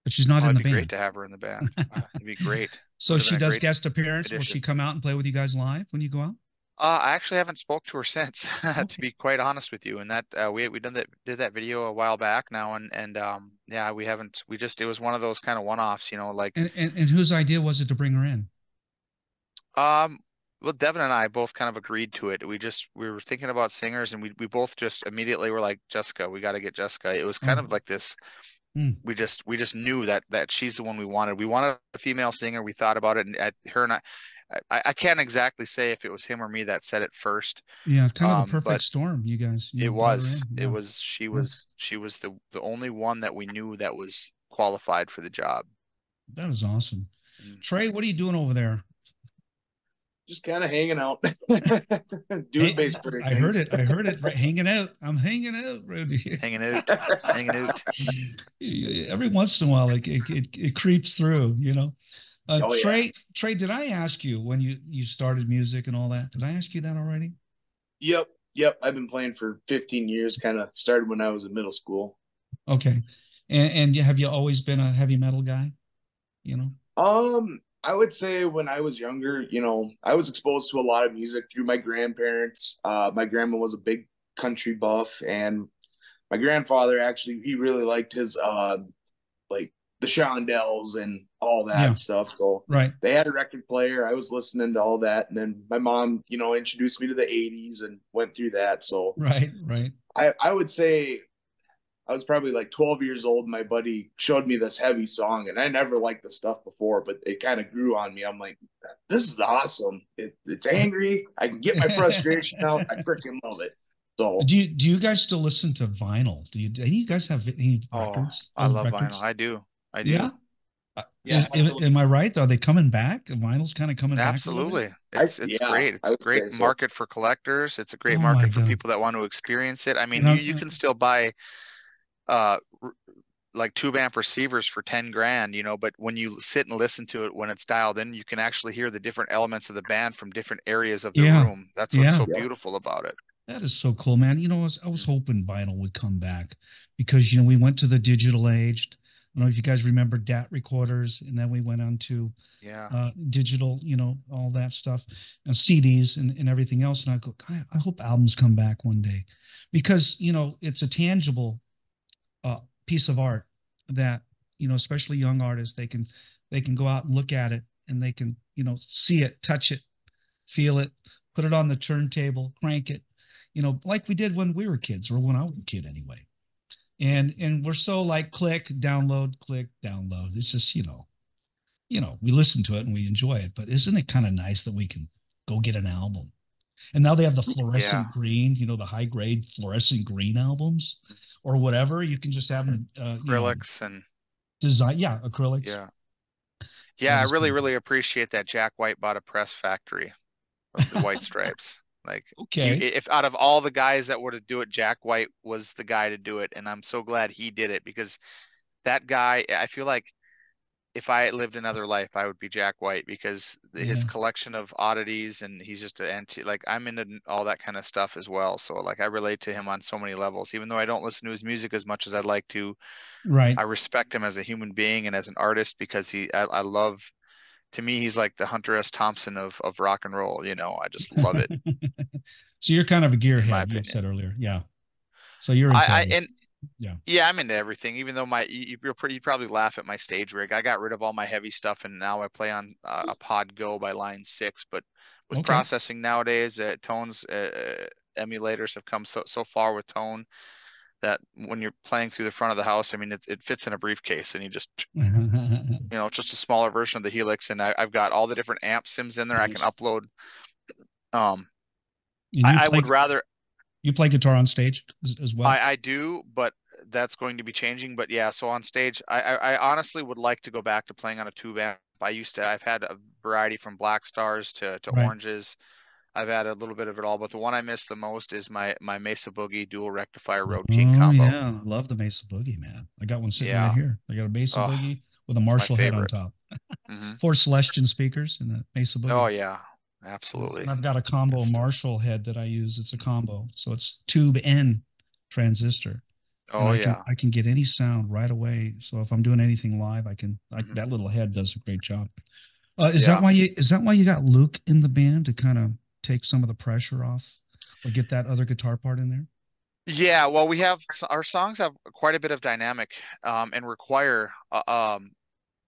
but she's not in It'd the be band. great to have her in the band. It'd be great. So Would've she been a does great guest appearance. Will addition. she come out and play with you guys live when you go out? I actually haven't spoke to her since, to Okay. be quite honest with you. And that we did that video a while back now, and yeah, we haven't. We just, it was one of those kind of one-offs, you know, like And whose idea was it to bring her in? well, Devin and I both kind of agreed to it. We were thinking about singers, and we both just immediately were like, Jessica, we got to get Jessica. It was kind Oh. of like this. Hmm. We just knew that she's the one we wanted. We wanted a female singer. We thought about it, and her and I can't exactly say if it was him or me that said it first. Yeah, it's kind of a perfect But storm, you guys. it brought her was in. it Yeah. was she was the only one that we knew that was qualified for the job. That is awesome. Mm. Trai, what are you doing over there? just kind of hanging out, doing bass player I heard things. it. I heard it. Right, hanging out. I'm hanging out, Rudy. Hanging out, hanging out. Every once in a while, it creeps through, you know. Oh yeah. Trey, did I ask you when you started music and all that? Did I ask you that already? Yep. I've been playing for 15 years. Kind of started when I was in middle school. Okay. And have you always been a heavy metal guy? You know? I would say when I was younger, you know, I was exposed to a lot of music through my grandparents. My grandma was a big country buff, and my grandfather actually he really liked his like the Shondells and all Yeah. that stuff. So Right. they had a record player. I was listening to all that, and then my mom, you know, introduced me to the '80s and went through that. So Right. I would say I was probably like 12 years old. My buddy showed me this heavy song, and I never liked the stuff before, but it kind of grew on me. I'm like, this is awesome. It's angry. I can get my frustration out. I freaking love it. So, Do you guys still listen to vinyl? Do you guys have any records? I Old love records? vinyl. I do. Yeah. Yeah, absolutely. Am I right? Are they coming back? Vinyl's kind of coming back a little Absolutely. bit? It's yeah, great. It's I a would great say so. market for collectors. It's a great Oh my market for God. people that want to experience it. I mean, You you know, can still buy uh like tube amp receivers for 10 grand, you know, but when you sit and listen to it when it's dialed in, you can actually hear the different elements of the band from different areas of the yeah, room. That's what's yeah. so beautiful about it. That is so cool, man. You know, I was hoping vinyl would come back because, you know, we went to the digital age. I don't know if you guys remember DAT recorders, and then we went on to Yeah. digital, you know, all that stuff, and CDs and everything else. And I go, I hope albums come back one day because, you know, it's a tangible piece of art that, you know, especially young artists, they can go out and look at it and they can, you know, see it, touch it, feel it, put it on the turntable, crank it, you know, like we did when we were kids, or when I was a kid anyway. And we're so like click, download, click, download. It's just, you know, we listen to it and we enjoy it, but isn't it kind of nice that we can go get an album? And now they have the Yeah. fluorescent green, you know, the high grade fluorescent green albums or whatever. You can just have them, you know, Acrylics and design. Yeah. Acrylics. yeah. That Yeah, I is really, pretty really appreciate that Jack White bought a press factory of the White Stripes. Like cool. Okay. if out of all the guys that were to do it, Jack White was the guy to do it. And I'm so glad he did it because that guy, I feel like if I lived another life, I would be Jack White because his Yeah. collection of oddities and he's just an anti, like I'm into all that kind of stuff as well. So like I relate to him on so many levels, even though I don't listen to his music as much as I'd like to. Right. I respect him as a human being and as an artist because I love, to me, he's like the Hunter S. Thompson of rock and roll. You know, I just love it So you're kind of a in my gearhead, you opinion. said earlier. Yeah. So you're into I everything. and Yeah. Yeah, I'm into everything. Even though you probably laugh at my stage rig. I got rid of all my heavy stuff, and now I play on a Pod Go by Line 6. But with Okay. processing nowadays, tones emulators have come so far with tone that when you're playing through the front of the house, I mean, it fits in a briefcase, and you just just a smaller version of the Helix, and I've got all the different amp sims in there. I can Nice. upload. Um, And I would rather. you play guitar on stage as well? I do, but that's going to be changing. But yeah, so on stage, I honestly would like to go back to playing on a tube amp. I've had a variety from Black Stars to Right. Oranges. I've had a little bit of it all, but the one I miss the most is my Mesa Boogie dual rectifier Road King Oh combo. yeah, I love the Mesa Boogie, man. I got one sitting right Yeah. here. I got a Mesa Oh, Boogie with a it's my Marshall head on favorite. top. hmm 4 Celestion speakers and a Mesa Boogie. Oh yeah, absolutely. And I've got a combo Good stuff. Marshall head that I use. It's a combo, so it's tube and transistor, and Oh yeah. I can get any sound right away. So if I'm doing anything live, I can. Mhm. That little head does a great job. Yeah. Is that why you got Luke in the band to kind of take some of the pressure off, or get that other guitar part in there? Yeah, well, our songs have quite a bit of dynamic and require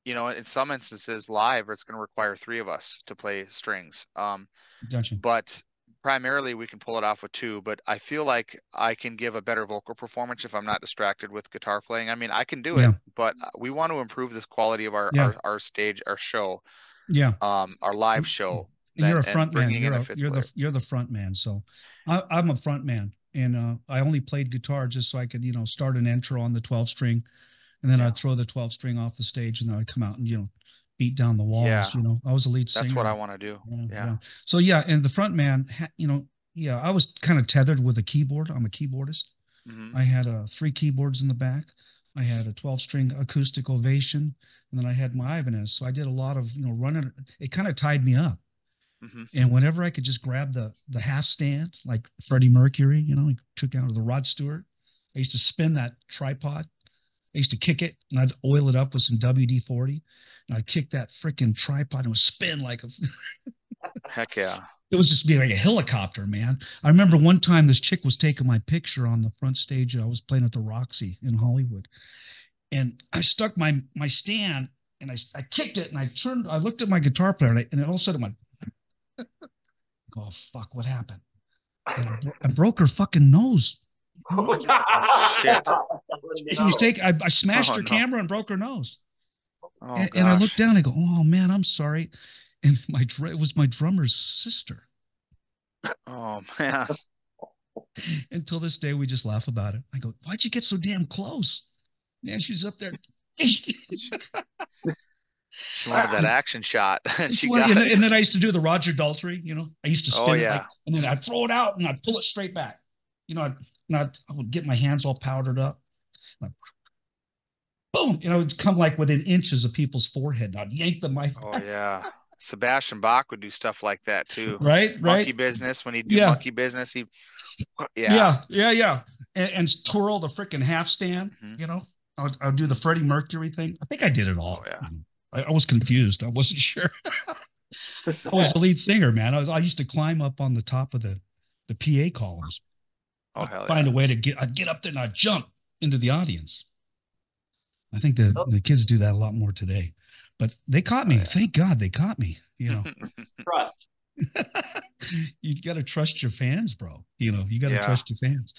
in some instances live it's going to require 3 of us to play strings. Gotcha. But primarily we can pull it off with 2, but I feel like I can give a better vocal performance if I'm not distracted with guitar playing. I mean, I can do it, but we want to improve this quality of our stage, our show, Yeah. our live show. And you're a And front man. bringing in a 5th player. You're the front man. So I'm a front man, and I only played guitar just so I could, start an intro on the 12 string, and then Yeah. I'd throw the 12 string off the stage, and then I'd come out and beat down the walls. Yeah. You know, I was a lead singer. That's what I want to do. Yeah. So yeah, and the front man, you know, yeah, I was kind of tethered with a keyboard. I'm a keyboardist. Mm-hmm. I had 3 keyboards in the back. I had a 12-string acoustic Ovation, and then I had my Ibanez. So I did a lot of, you know, running. It kind of tied me up. Mm-hmm. And whenever I could just grab the half stand, like Freddie Mercury, you know, he took out of the Rod Stewart. I used to spin that tripod. I used to kick it, and I'd oil it up with some WD-40, and I'd kick that freaking tripod, and it would spin like a. Heck yeah. It was just being like a helicopter, man. I remember one time this chick was taking my picture on the front stage. I was playing at the Roxy in Hollywood, and I stuck my stand, and I kicked it, and I looked at my guitar player, and all of a sudden I went, oh fuck, what happened? And I broke her fucking nose. Oh, shit. She was I smashed her camera and broke her nose. Oh, and I looked down, I go, oh man, I'm sorry. And it was my drummer's sister. Oh man. Until this day, we just laugh about it. I go, why'd you get so damn close? Yeah, she's up there. She wanted that action shot. She got it. And then I used to do the Roger Daltrey, you know. I used to spin it, like, and then I'd throw it out and I'd pull it straight back. You know, I would get my hands all powdered up. Boom, you know, it'd come like within inches of people's forehead. And I'd yank the mic. Oh yeah. Sebastian Bach would do stuff like that too. Right. Monkey Business, when he'd do Monkey Business, and twirl the freaking half stand. Mm-hmm. You know, I would do the Freddie Mercury thing. I think I did it all. Oh, yeah. I was confused. I wasn't sure. I was the lead singer, man. I used to climb up on the top of the PA columns. Oh hell yeah. Find a way to I'd get up there and I'd jump into the audience. I think the kids do that a lot more today. But they caught me. Oh, yeah. Thank God they caught me. You know, trust. You got to trust your fans, bro. You know, you got to trust your fans.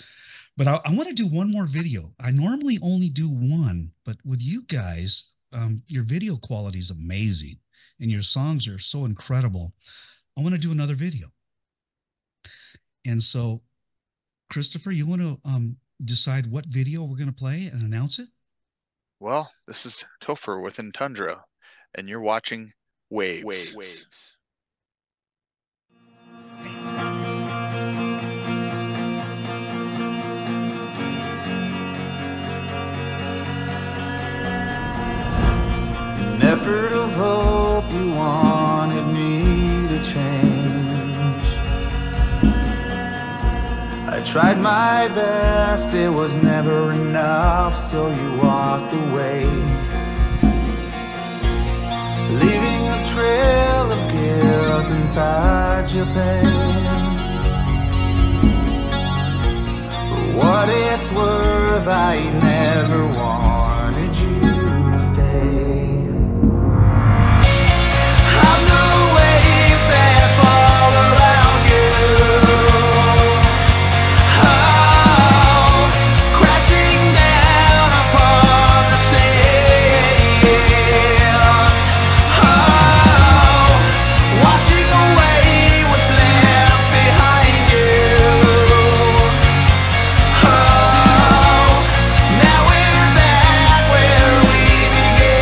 But I want to do one more video. I normally only do one, but with you guys, your video quality is amazing, and your songs are so incredible. I want to do another video. And so, Christopher, you want to decide what video we're going to play and announce it? Well, this is Topher with Entundra, and you're watching Waves. An effort of hope, you wanted me to change. I tried my best, it was never enough, so you walked away, leaving a trail of guilt inside your pain. For what it's worth, I never wanted you to stay. I'm the waves that fall around you, oh, crashing down upon the sand, oh, washing away what's left behind you, oh, now we're back where we began,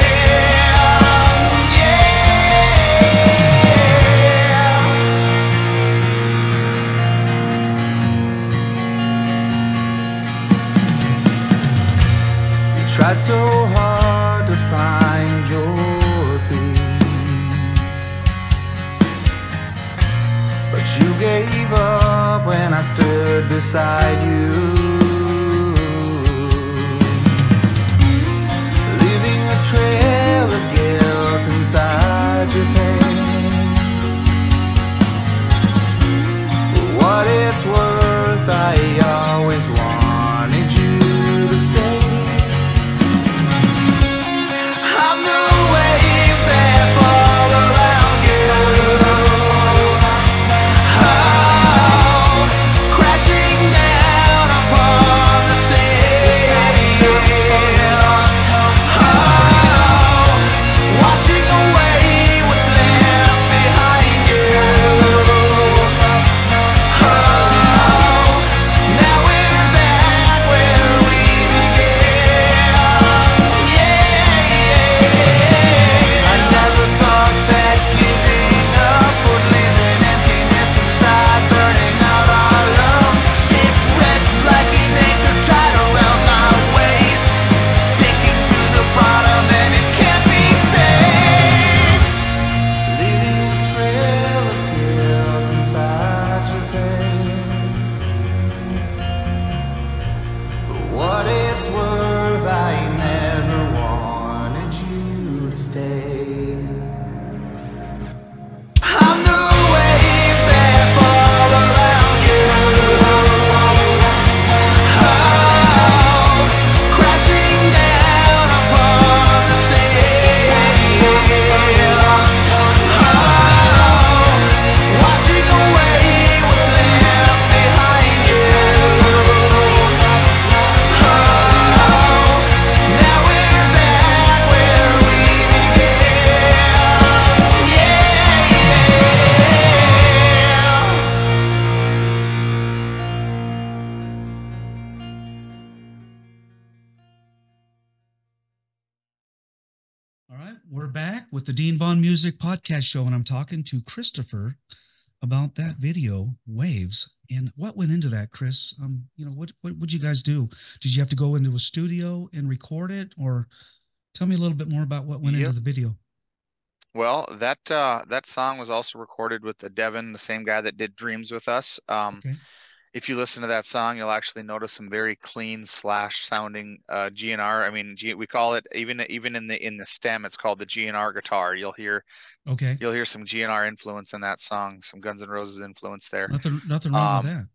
You tried so hard to find your peace, but you gave up when I stood beside you, leaving a trail of guilt inside your pain. For what it's worth, I always wanted you to stay. I'm the waves that fall around you, oh, crashing down upon the sand, oh, We're back with the Dean Vaughn Music Podcast Show, and I'm talking to Christopher about that video, Waves. And what went into that, Chris? What would you guys do? Did you have to go into a studio and record it, or tell me a little bit more about what went into the video? Well, that song was also recorded with Devin, the same guy that did Dreams with us. Okay. If you listen to that song, you'll actually notice some very clean slash sounding GNR. I mean, we call it even in the stem, it's called the GNR guitar. You'll hear some GNR influence in that song, some Guns N' Roses influence there. Nothing wrong with that.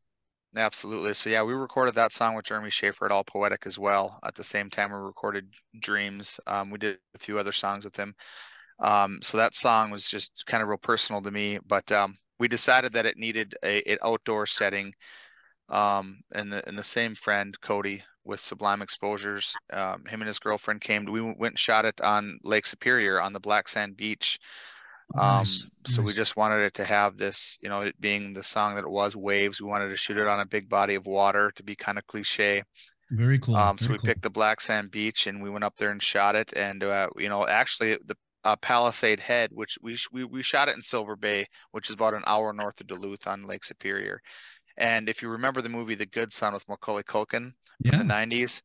Absolutely. So yeah, we recorded that song with Jeremy Schaefer at All Poetic as well. At the same time, we recorded Dreams. We did a few other songs with him. So that song was just kind of real personal to me, but we decided that it needed an outdoor setting. And the same friend, Cody, with Sublime Exposures, him and his girlfriend we went and shot it on Lake Superior on the Black Sand Beach. So we just wanted it to have this, it being the song that it was, Waves. We wanted to shoot it on a big body of water to be kind of cliche. Very cool. So we picked the Black Sand Beach and we went up there and shot it. And, actually the Palisade Head, which we shot it in Silver Bay, which is about an hour north of Duluth on Lake Superior. And if you remember the movie The Good Son with Macaulay Culkin from the 90s,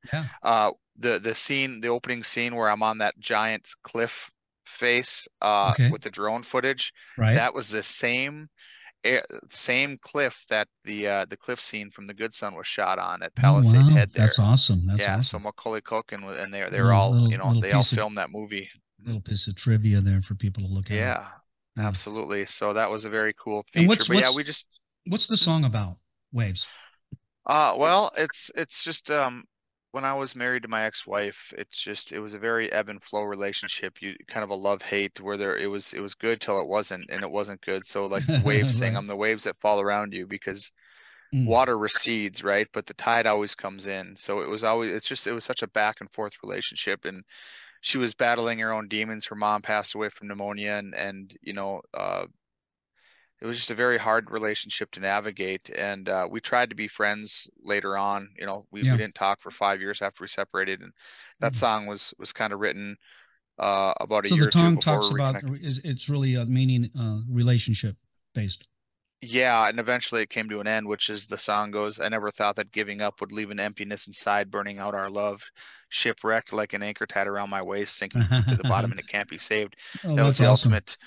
the opening scene where I'm on that giant cliff face with the drone footage, that was the same cliff that the cliff scene from The Good Son was shot on at Palisade Head there. That's awesome. That's awesome. So Macaulay Culkin and they're all, they all filmed that movie. Little piece of trivia there for people to look at. Yeah, absolutely. So that was a very cool feature. What's the song about? Waves. Well, it's just when I was married to my ex-wife, it was a very ebb and flow relationship. You kind of a love-hate where it was good till it wasn't, and it wasn't good. So like the waves thing, I'm the waves that fall around you because water recedes, right? But the tide always comes in. So it was such a back and forth relationship, and she was battling her own demons. Her mom passed away from pneumonia, and it was just a very hard relationship to navigate. And we tried to be friends later on. We didn't talk for 5 years after we separated. And that song was kind of written about a year or two before. So the song talks about, it's really a meaning relationship based. Yeah, and eventually it came to an end, which is the song goes, I never thought that giving up would leave an emptiness inside, burning out our love. Shipwrecked like an anchor tied around my waist, sinking to the bottom and it can't be saved. That was the ultimate.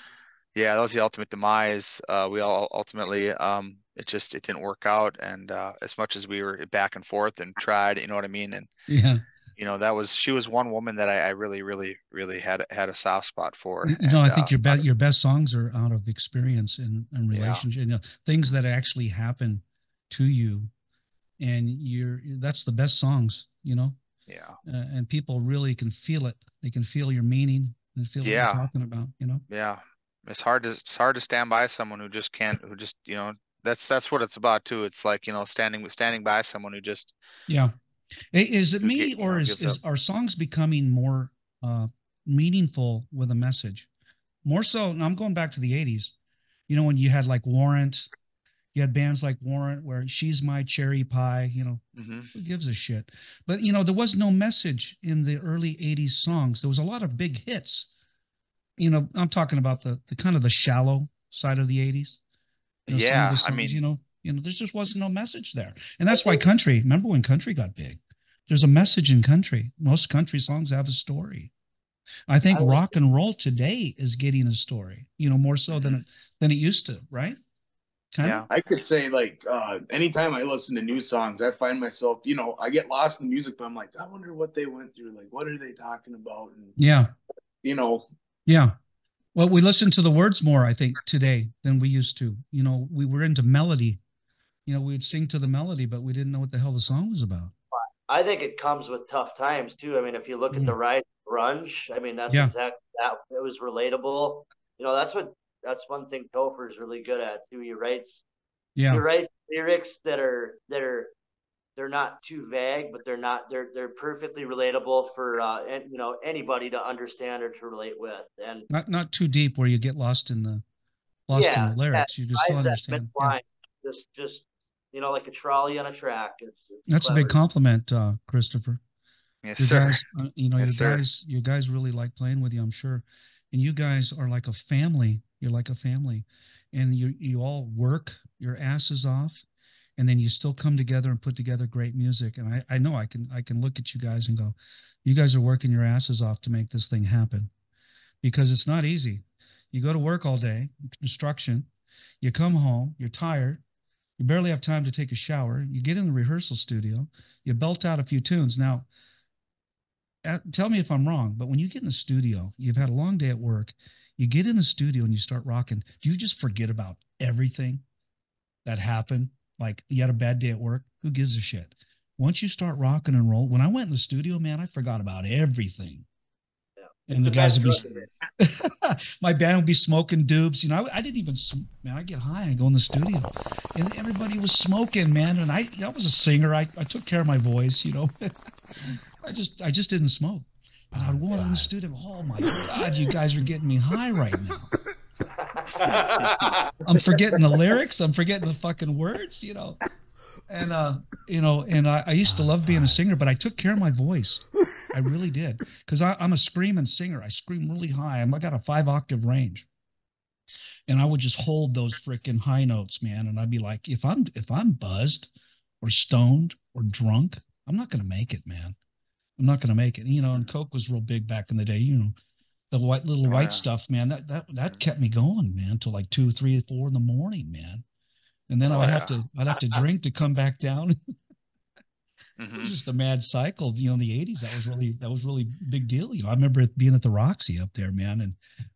Yeah, that was the ultimate demise. We all ultimately, it didn't work out. And as much as we were back and forth and tried, you know what I mean? And she was one woman that I really, really, really had a soft spot for. I think your best songs are out of experience and relationship, things that actually happen to you, and that's the best songs, Yeah. And people really can feel it. They can feel your meaning and feel what you're talking about, Yeah. It's hard to stand by someone who just can't, that's what it's about too. It's like, standing by someone who just. Yeah. Is it me or are songs becoming more meaningful with a message? More so, and I'm going back to the 80s, when you had like Warrant, you had bands like Warrant where She's My Cherry Pie, who gives a shit? But, there was no message in the early 80s songs. There was a lot of big hits. I'm talking about the kind of the shallow side of the 80s. Songs, I mean, there just wasn't no message there. And that's why country, remember when country got big? There's a message in country. Most country songs have a story. I think rock and roll today is getting a story, more so than it used to, right? I could say like anytime I listen to new songs, I find myself, I get lost in the music, but I'm like, I wonder what they went through. Like, what are they talking about? And, Yeah. Well, we listen to the words more, I think, today than we used to. We were into melody. We'd sing to the melody, but we didn't know what the hell the song was about. I think it comes with tough times too. I mean, if you look at the rise of grunge, I mean, that's exactly that. It was relatable. That's one thing Topher is really good at too. He writes lyrics that are they're not too vague, but they're perfectly relatable for anybody to understand or to relate with, and not too deep where you get lost in the lyrics. You just still understand. Just like a trolley on a track. That's clever. A big compliment, Christopher. Yes, sir. Guys, you guys really like playing with you, I'm sure. and you guys are like a family. You're like a family, and you all work your asses off, and then you still come together and put together great music. And I know I can look at you guys and go, you guys are working your asses off to make this thing happen, because it's not easy. You go to work all day, construction, you come home, you're tired, you barely have time to take a shower, you get in the rehearsal studio, you belt out a few tunes. Now, tell me if I'm wrong, but when you get in the studio, you've had a long day at work, you get in the studio and you start rocking. Do you just forget about everything that happened? Like you had a bad day at work? Who gives a shit? Once you start rocking and roll, when I went in the studio, man, I forgot about everything. It's And the the guys best would drug be, my band would be smoking doobs. You know, I didn't even, man, I get high and go in the studio and everybody was smoking, man. And I was a singer. I took care of my voice, you know. I just didn't smoke. And I'd go in the studio. Oh my God, you guys are getting me high right now. I'm forgetting the lyrics. I'm forgetting the fucking words, you know. And I used to love being a singer, but I took care of my voice. I really did, because I'm a screaming singer. I scream really high. I got a 5-octave range, and I would just hold those freaking high notes, man. And I'd be like, if I'm buzzed or stoned or drunk, I'm not gonna make it, man. I'm not gonna make it. You know, and Coke was real big back in the day. You know, the Oh, white yeah. stuff, man. That kept me going, man, till like 2, 3, 4 in the morning, man. And then Oh, I'd yeah. have to drink to come back down. It was Hmm. just a mad cycle. You know, in the 80s, that was really big deal. You know, I remember it being at the Roxy up there, man. And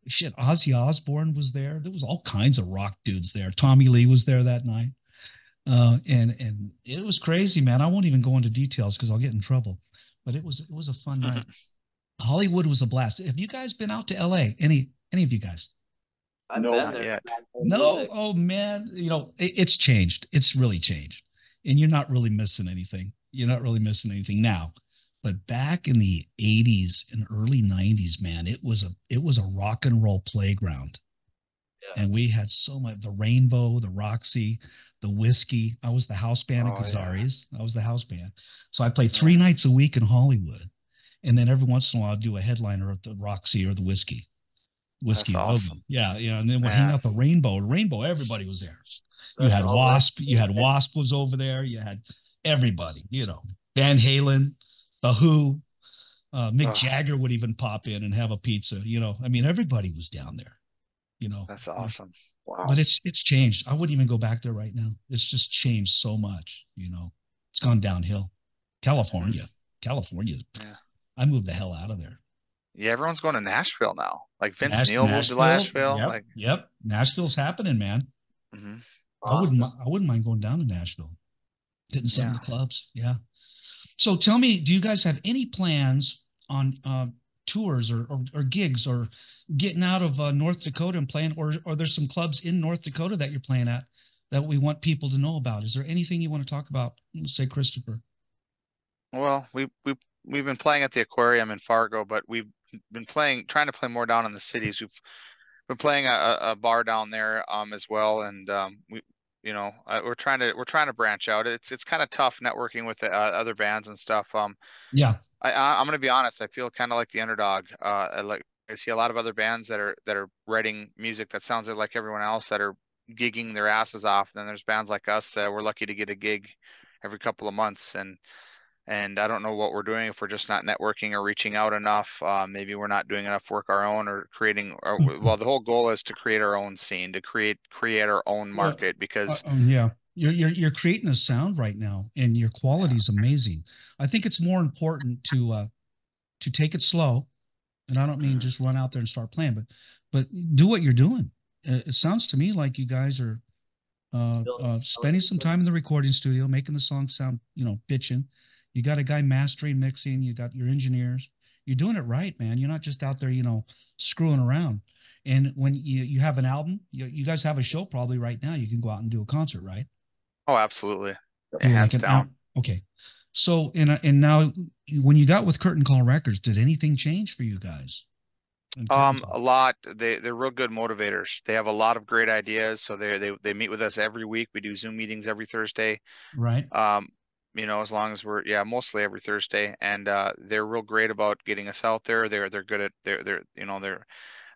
shit, Ozzy Osbourne was there. There was all kinds of rock dudes there. Tommy Lee was there that night. And it was crazy, man. I won't even go into details because I'll get in trouble. But it was a fun night. Hollywood was a blast. Have you guys been out to LA? Any of you guys? I've No, been Not there. yet. No. Oh man, you know, it's changed. It's really changed. And you're not really missing anything. You're not really missing anything now. But back in the 80s and early 90s, man, it was a rock and roll playground. Yeah. And we had so much, the Rainbow, the Roxy, the Whiskey. I was the house band at Oh, yeah. Gazzari's. I was the house band. So I played Yeah. 3 nights a week in Hollywood. And then every once in a while I'd do a headliner at the Roxy or the Whiskey. That's Whiskey a Go-Go. awesome. Yeah, yeah. And then we'd hang Man. out the Rainbow. Rainbow, everybody was there. You That's had all right. Wasp. You had Wasp was over there. You had everybody. You know, Van Halen, the Who, Mick Oh, Jagger would even pop in and have a pizza. You know, I mean, everybody was down there. You know, that's awesome. wow. but it's changed. I wouldn't even go back there right now. It's just changed so much. You know, it's gone downhill. California, California. Yeah. I moved the hell out of there. Yeah, everyone's going to Nashville now. Like Vince Neil moved to Nashville. Nashville. Yep, Like, yep. Nashville's happening, man. hmm Awesome. I wouldn't mind going down to Nashville, hitting some of Yeah. the clubs. Yeah. So tell me, do you guys have any plans on tours or gigs or getting out of North Dakota and playing, or there's some clubs in North Dakota that you're playing at that we want people to know about? Is there anything you want to talk about? Let's say, Christopher. Well, we've been playing at the aquarium in Fargo, but we've been trying to play more down in the cities. We've been playing a bar down there as well, and we're trying to branch out. It's kind of tough networking with the, other bands and stuff. Yeah. I'm gonna be honest. I feel kind of like the underdog. I see a lot of other bands that are writing music that sounds like everyone else that are gigging their asses off. And then there's bands like us that we're lucky to get a gig every couple of months, and I don't know what we're doing, if we're just not networking or reaching out enough. Maybe we're not doing enough work our own or creating. Well, the whole goal is to create our own scene, to create our own Well, market, because yeah, you're creating a sound right now, and your quality is amazing. I think it's more important to take it slow, and I don't mean Mhm. just run out there and start playing, but do what you're doing. It sounds to me like you guys are spending some time in the recording studio, making the song sound, you know, bitching. You got a guy mastering, mixing. You got your engineers. You're doing it right, man. You're not just out there, you know, screwing around. And when you have an album, you guys have a show probably right now. You can go out and do a concert, right? Oh, absolutely, yeah, Do like hands an out. down. Okay. So and now when you got with Curtain Call Records, did anything change for you guys? And Curtain Call, A lot. They're real good motivators. They have a lot of great ideas. So they meet with us every week. We do Zoom meetings every Thursday. right? Um, as long as mostly every Thursday, and they're real great about getting us out there. They're good at they're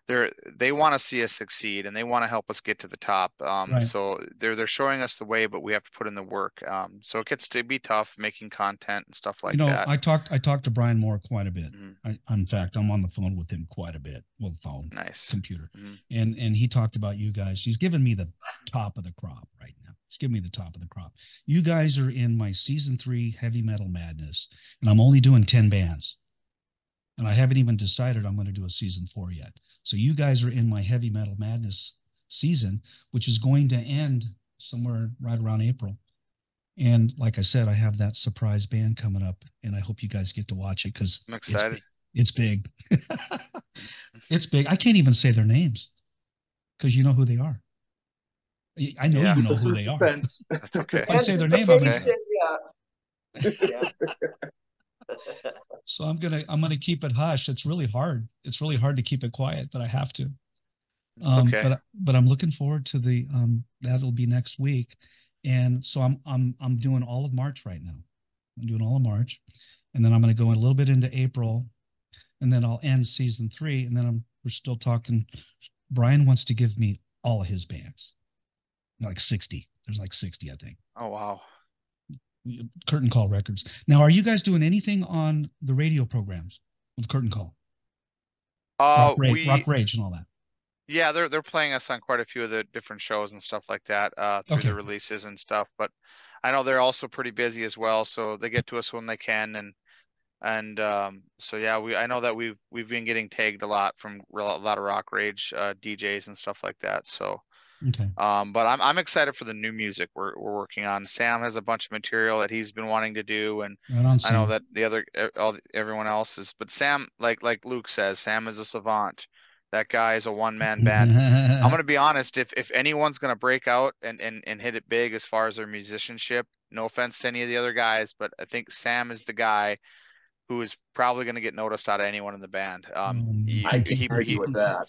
they want to see us succeed, and they want to help us get to the top. Right. So they're showing us the way, but we have to put in the work. So it gets to be tough making content and stuff like that. I talked to Brian Moore quite a bit. Mm-hmm. In fact, I'm on the phone with him quite a bit. Well, phone, nice, computer, mm-hmm. and he talked about you guys. He's given me the top of the crop right now. He's giving me the top of the crop. You guys are in my season 3 heavy metal madness, and I'm only doing 10 bands, and I haven't even decided I'm going to do a season 4 yet. So you guys are in my heavy metal madness season, which is going to end somewhere right around April. And like I said, I have that surprise band coming up, and I hope you guys get to watch it because I'm excited. It's big. It's big. I can't even say their names because you know who they are. I know you know who they are. That's okay. If I say their name, okay. Yeah. So I'm gonna keep it hush. It's really hard. It's really hard to keep it quiet, but I have to. Okay. But I'm looking forward to the that'll be next week, and so I'm doing all of March right now. I'm doing all of March, and then I'm going to go a little bit into April, and then I'll end season 3, and then we're still talking. Brian wants to give me all of his bands, like 60. There's like 60, I think. Oh wow. Curtain Call Records. Now, are you guys doing anything on the radio programs with Curtain Call? Rock Rage and all that. Yeah, they're playing us on quite a few of the different shows and stuff like that through the releases and stuff. But I know they're also pretty busy as well, so they get to us when they can. And so yeah, I know that we've been getting tagged a lot from a lot of Rock Rage DJs and stuff like that. So. Okay. But I'm excited for the new music we're working on. Sam has a bunch of material that he's been wanting to do, and I know that everyone else is. But Sam, like Luke says, Sam is a savant. That guy is a one-man band. I'm gonna be honest. If anyone's gonna break out and hit it big as far as their musicianship, no offense to any of the other guys, but I think Sam is the guy who is probably gonna get noticed out of anyone in the band. I can argue with that.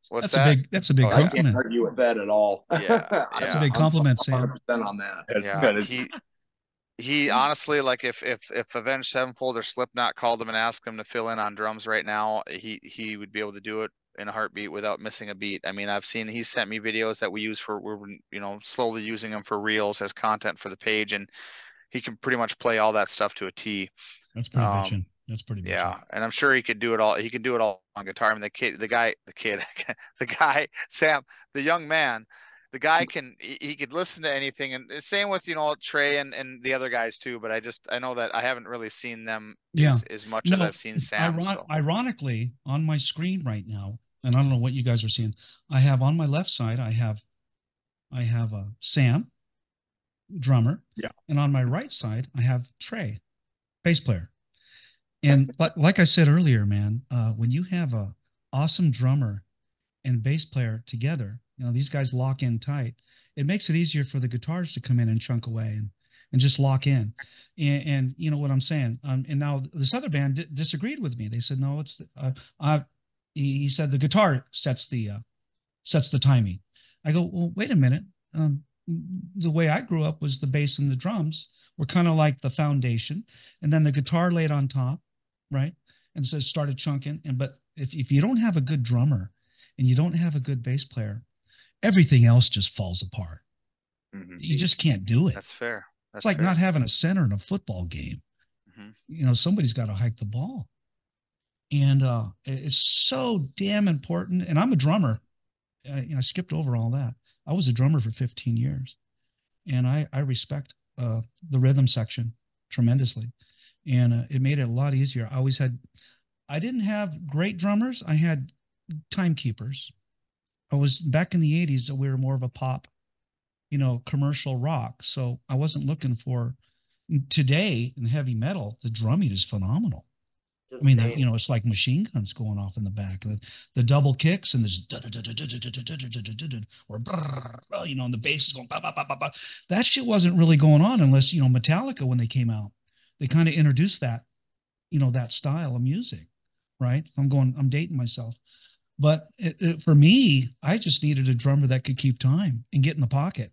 What's that? That's a big compliment. I can't argue with that at all. Yeah, that's a big compliment, Sam. 100% on that. Yeah, he honestly, like if Avenged Sevenfold or Slipknot called him and asked him to fill in on drums right now, he would be able to do it in a heartbeat without missing a beat. I mean, he's sent me videos that we use we're slowly using them for reels as content for the page, and he can pretty much play all that stuff to a T. That's pretty bitchin'. That's pretty bitchin'. Yeah, and I'm sure he could do it all. He can do it all on guitar. I mean, the guy, Sam, the young man, the guy he could listen to anything. And same with Trai and the other guys too. But I know that I haven't really seen them as much as I've seen Sam. Ironically, on my screen right now, and I don't know what you guys are seeing, I have on my left side I have a Sam, drummer, and on my right side I have Trai, bass player. But like I said earlier, man, when you have a awesome drummer and bass player together, these guys lock in tight. It makes it easier for the guitars to come in and chunk away and just lock in. And you know what I'm saying? And now this other band disagreed with me. They said, no, it's he said the guitar sets the timing. I go, well, wait a minute. The way I grew up was the bass and the drums were kind of like the foundation, and then the guitar laid on top. Right. And so it started chunking. But if you don't have a good drummer and you don't have a good bass player, everything else just falls apart. Mm-hmm. You just can't do it. That's fair. It's like not having a center in a football game. Mm-hmm. Somebody's got to hike the ball. And it's so damn important. And I'm a drummer. I skipped over all that. I was a drummer for 15 years. And I respect the rhythm section tremendously. And it made it a lot easier. I didn't have great drummers. I had timekeepers. I was back in the 80s. We were more of a pop, commercial rock. So I wasn't looking for today in heavy metal. The drumming is phenomenal. I mean, it's like machine guns going off in the back. The double kicks and this or and the bass is going. That shit wasn't really going on unless Metallica when they came out. They kind of introduced that, that style of music, right? I'm dating myself. But for me, I just needed a drummer that could keep time and get in the pocket,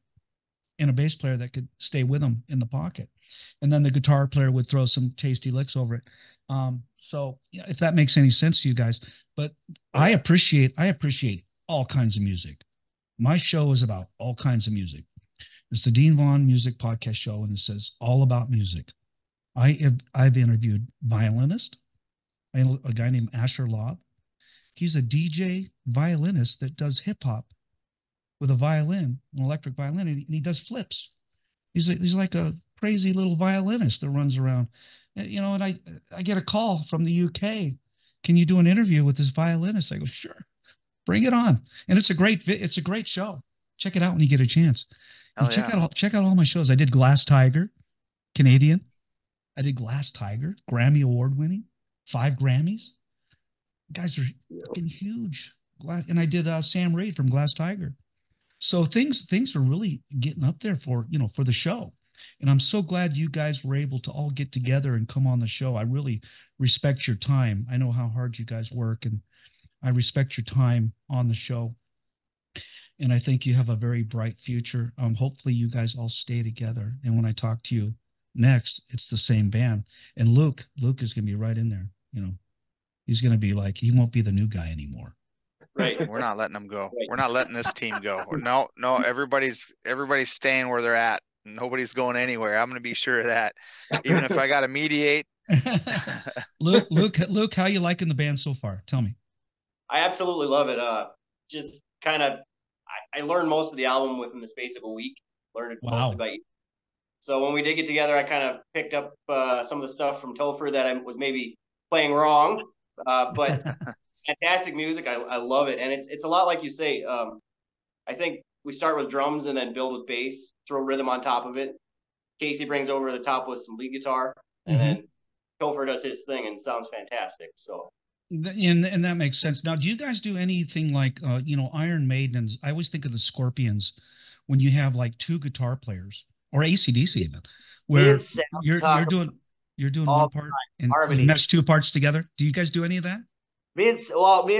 and a bass player that could stay with him in the pocket. And then the guitar player would throw some tasty licks over it. So yeah, if that makes any sense to you guys, but I appreciate all kinds of music. My show is about all kinds of music. It's the Dean Vaughn Music Podcast Show, and it says all about music. I've interviewed violinist, a guy named Asher Lobb. He's a DJ violinist that does hip hop with a violin, an electric violin, and he does flips. He's like a crazy little violinist that runs around. And, you know, and I get a call from the UK. Can you do an interview with this violinist? I go, sure, bring it on. And it's a great show. Check it out when you get a chance. And check out all my shows. I did Glass Tiger, Canadian. I did Glass Tiger, Grammy Award winning, 5 Grammys. Guys are fucking huge. And I did Sam Reid from Glass Tiger. So things are really getting up there for the show. And I'm so glad you guys were able to all get together and come on the show. I really respect your time. I know how hard you guys work, and I respect your time on the show. And I think you have a very bright future. Hopefully you guys all stay together. And when I talk to you next, it's the same band. And Luke is going to be right in there. You know, he's going to be like, he won't be the new guy anymore. Right. We're not letting them go. Right. We're not letting this team go. No, everybody's staying where they're at. Nobody's going anywhere. I'm going to be sure of that. Even if I got to mediate. Luke, how you liking the band so far? Tell me. I absolutely love it. Just kind of, I learned most of the album within the space of a week. Learned it mostly by you. So when we did get together, I kind of picked up some of the stuff from Topher that I was maybe playing wrong. But fantastic music. I love it. And it's a lot like you say. I think we start with drums and then build with bass, throw rhythm on top of it. Casey brings over the top with some lead guitar, and then Topher does his thing and sounds fantastic. So. And that makes sense. Now, do you guys do anything like, Iron Maidens? I always think of the Scorpions when you have like 2 guitar players, or AC/DC even, where you're doing one part and you mesh 2 parts together. Do you guys do any of that? Me and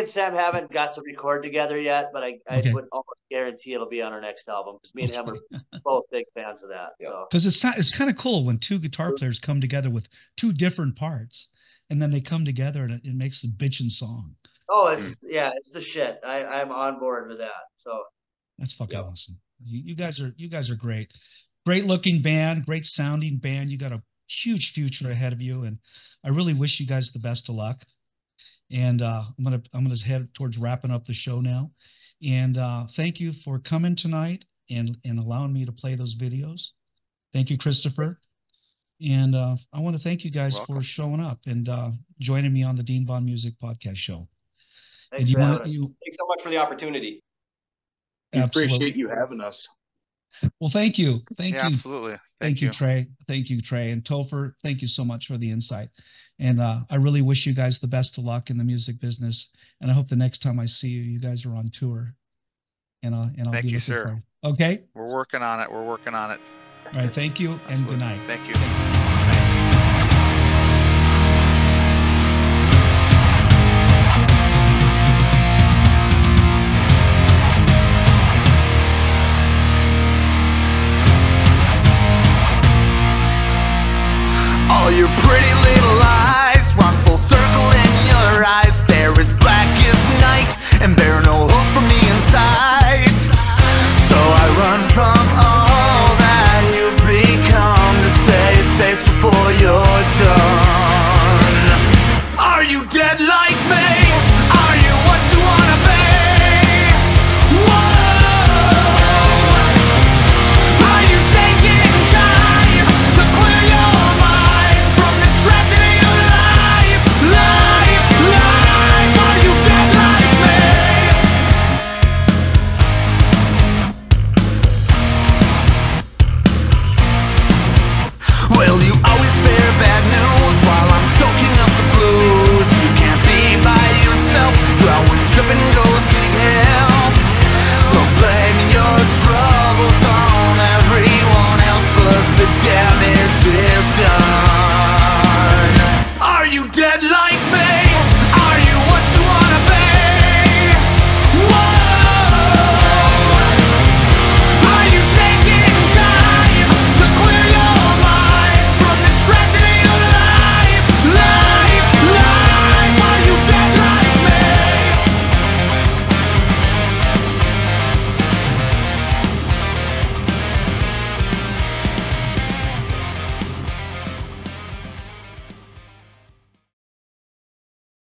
Sam haven't got to record together yet, but I would almost guarantee it'll be on our next album, because me and him are both big fans of that. Because it's kind of cool when 2 guitar players come together with 2 different parts, and then they come together and it makes a bitchin' song. Oh, it's the shit. I'm on board with that. So that's fucking awesome. You guys are great. Great looking band, great sounding band. You got a huge future ahead of you, and I really wish you guys the best of luck. And I'm gonna head towards wrapping up the show now. And thank you for coming tonight and allowing me to play those videos. Thank you, Christopher. And I want to thank you guys for showing up and joining me on the Dean Vaughn Music Podcast Show. Thanks for having us. Thanks so much for the opportunity. We appreciate you having us. Well, thank you. Thank you. Absolutely. Thank you, Trai. Thank you, Trai. And Topher, thank you so much for the insight. And I really wish you guys the best of luck in the music business. And I hope the next time I see you, you guys are on tour. And I'll thank be you, looking sir. for you. Okay? We're working on it. All right. Thank you. Absolutely. And good night. Thank you. All your pretty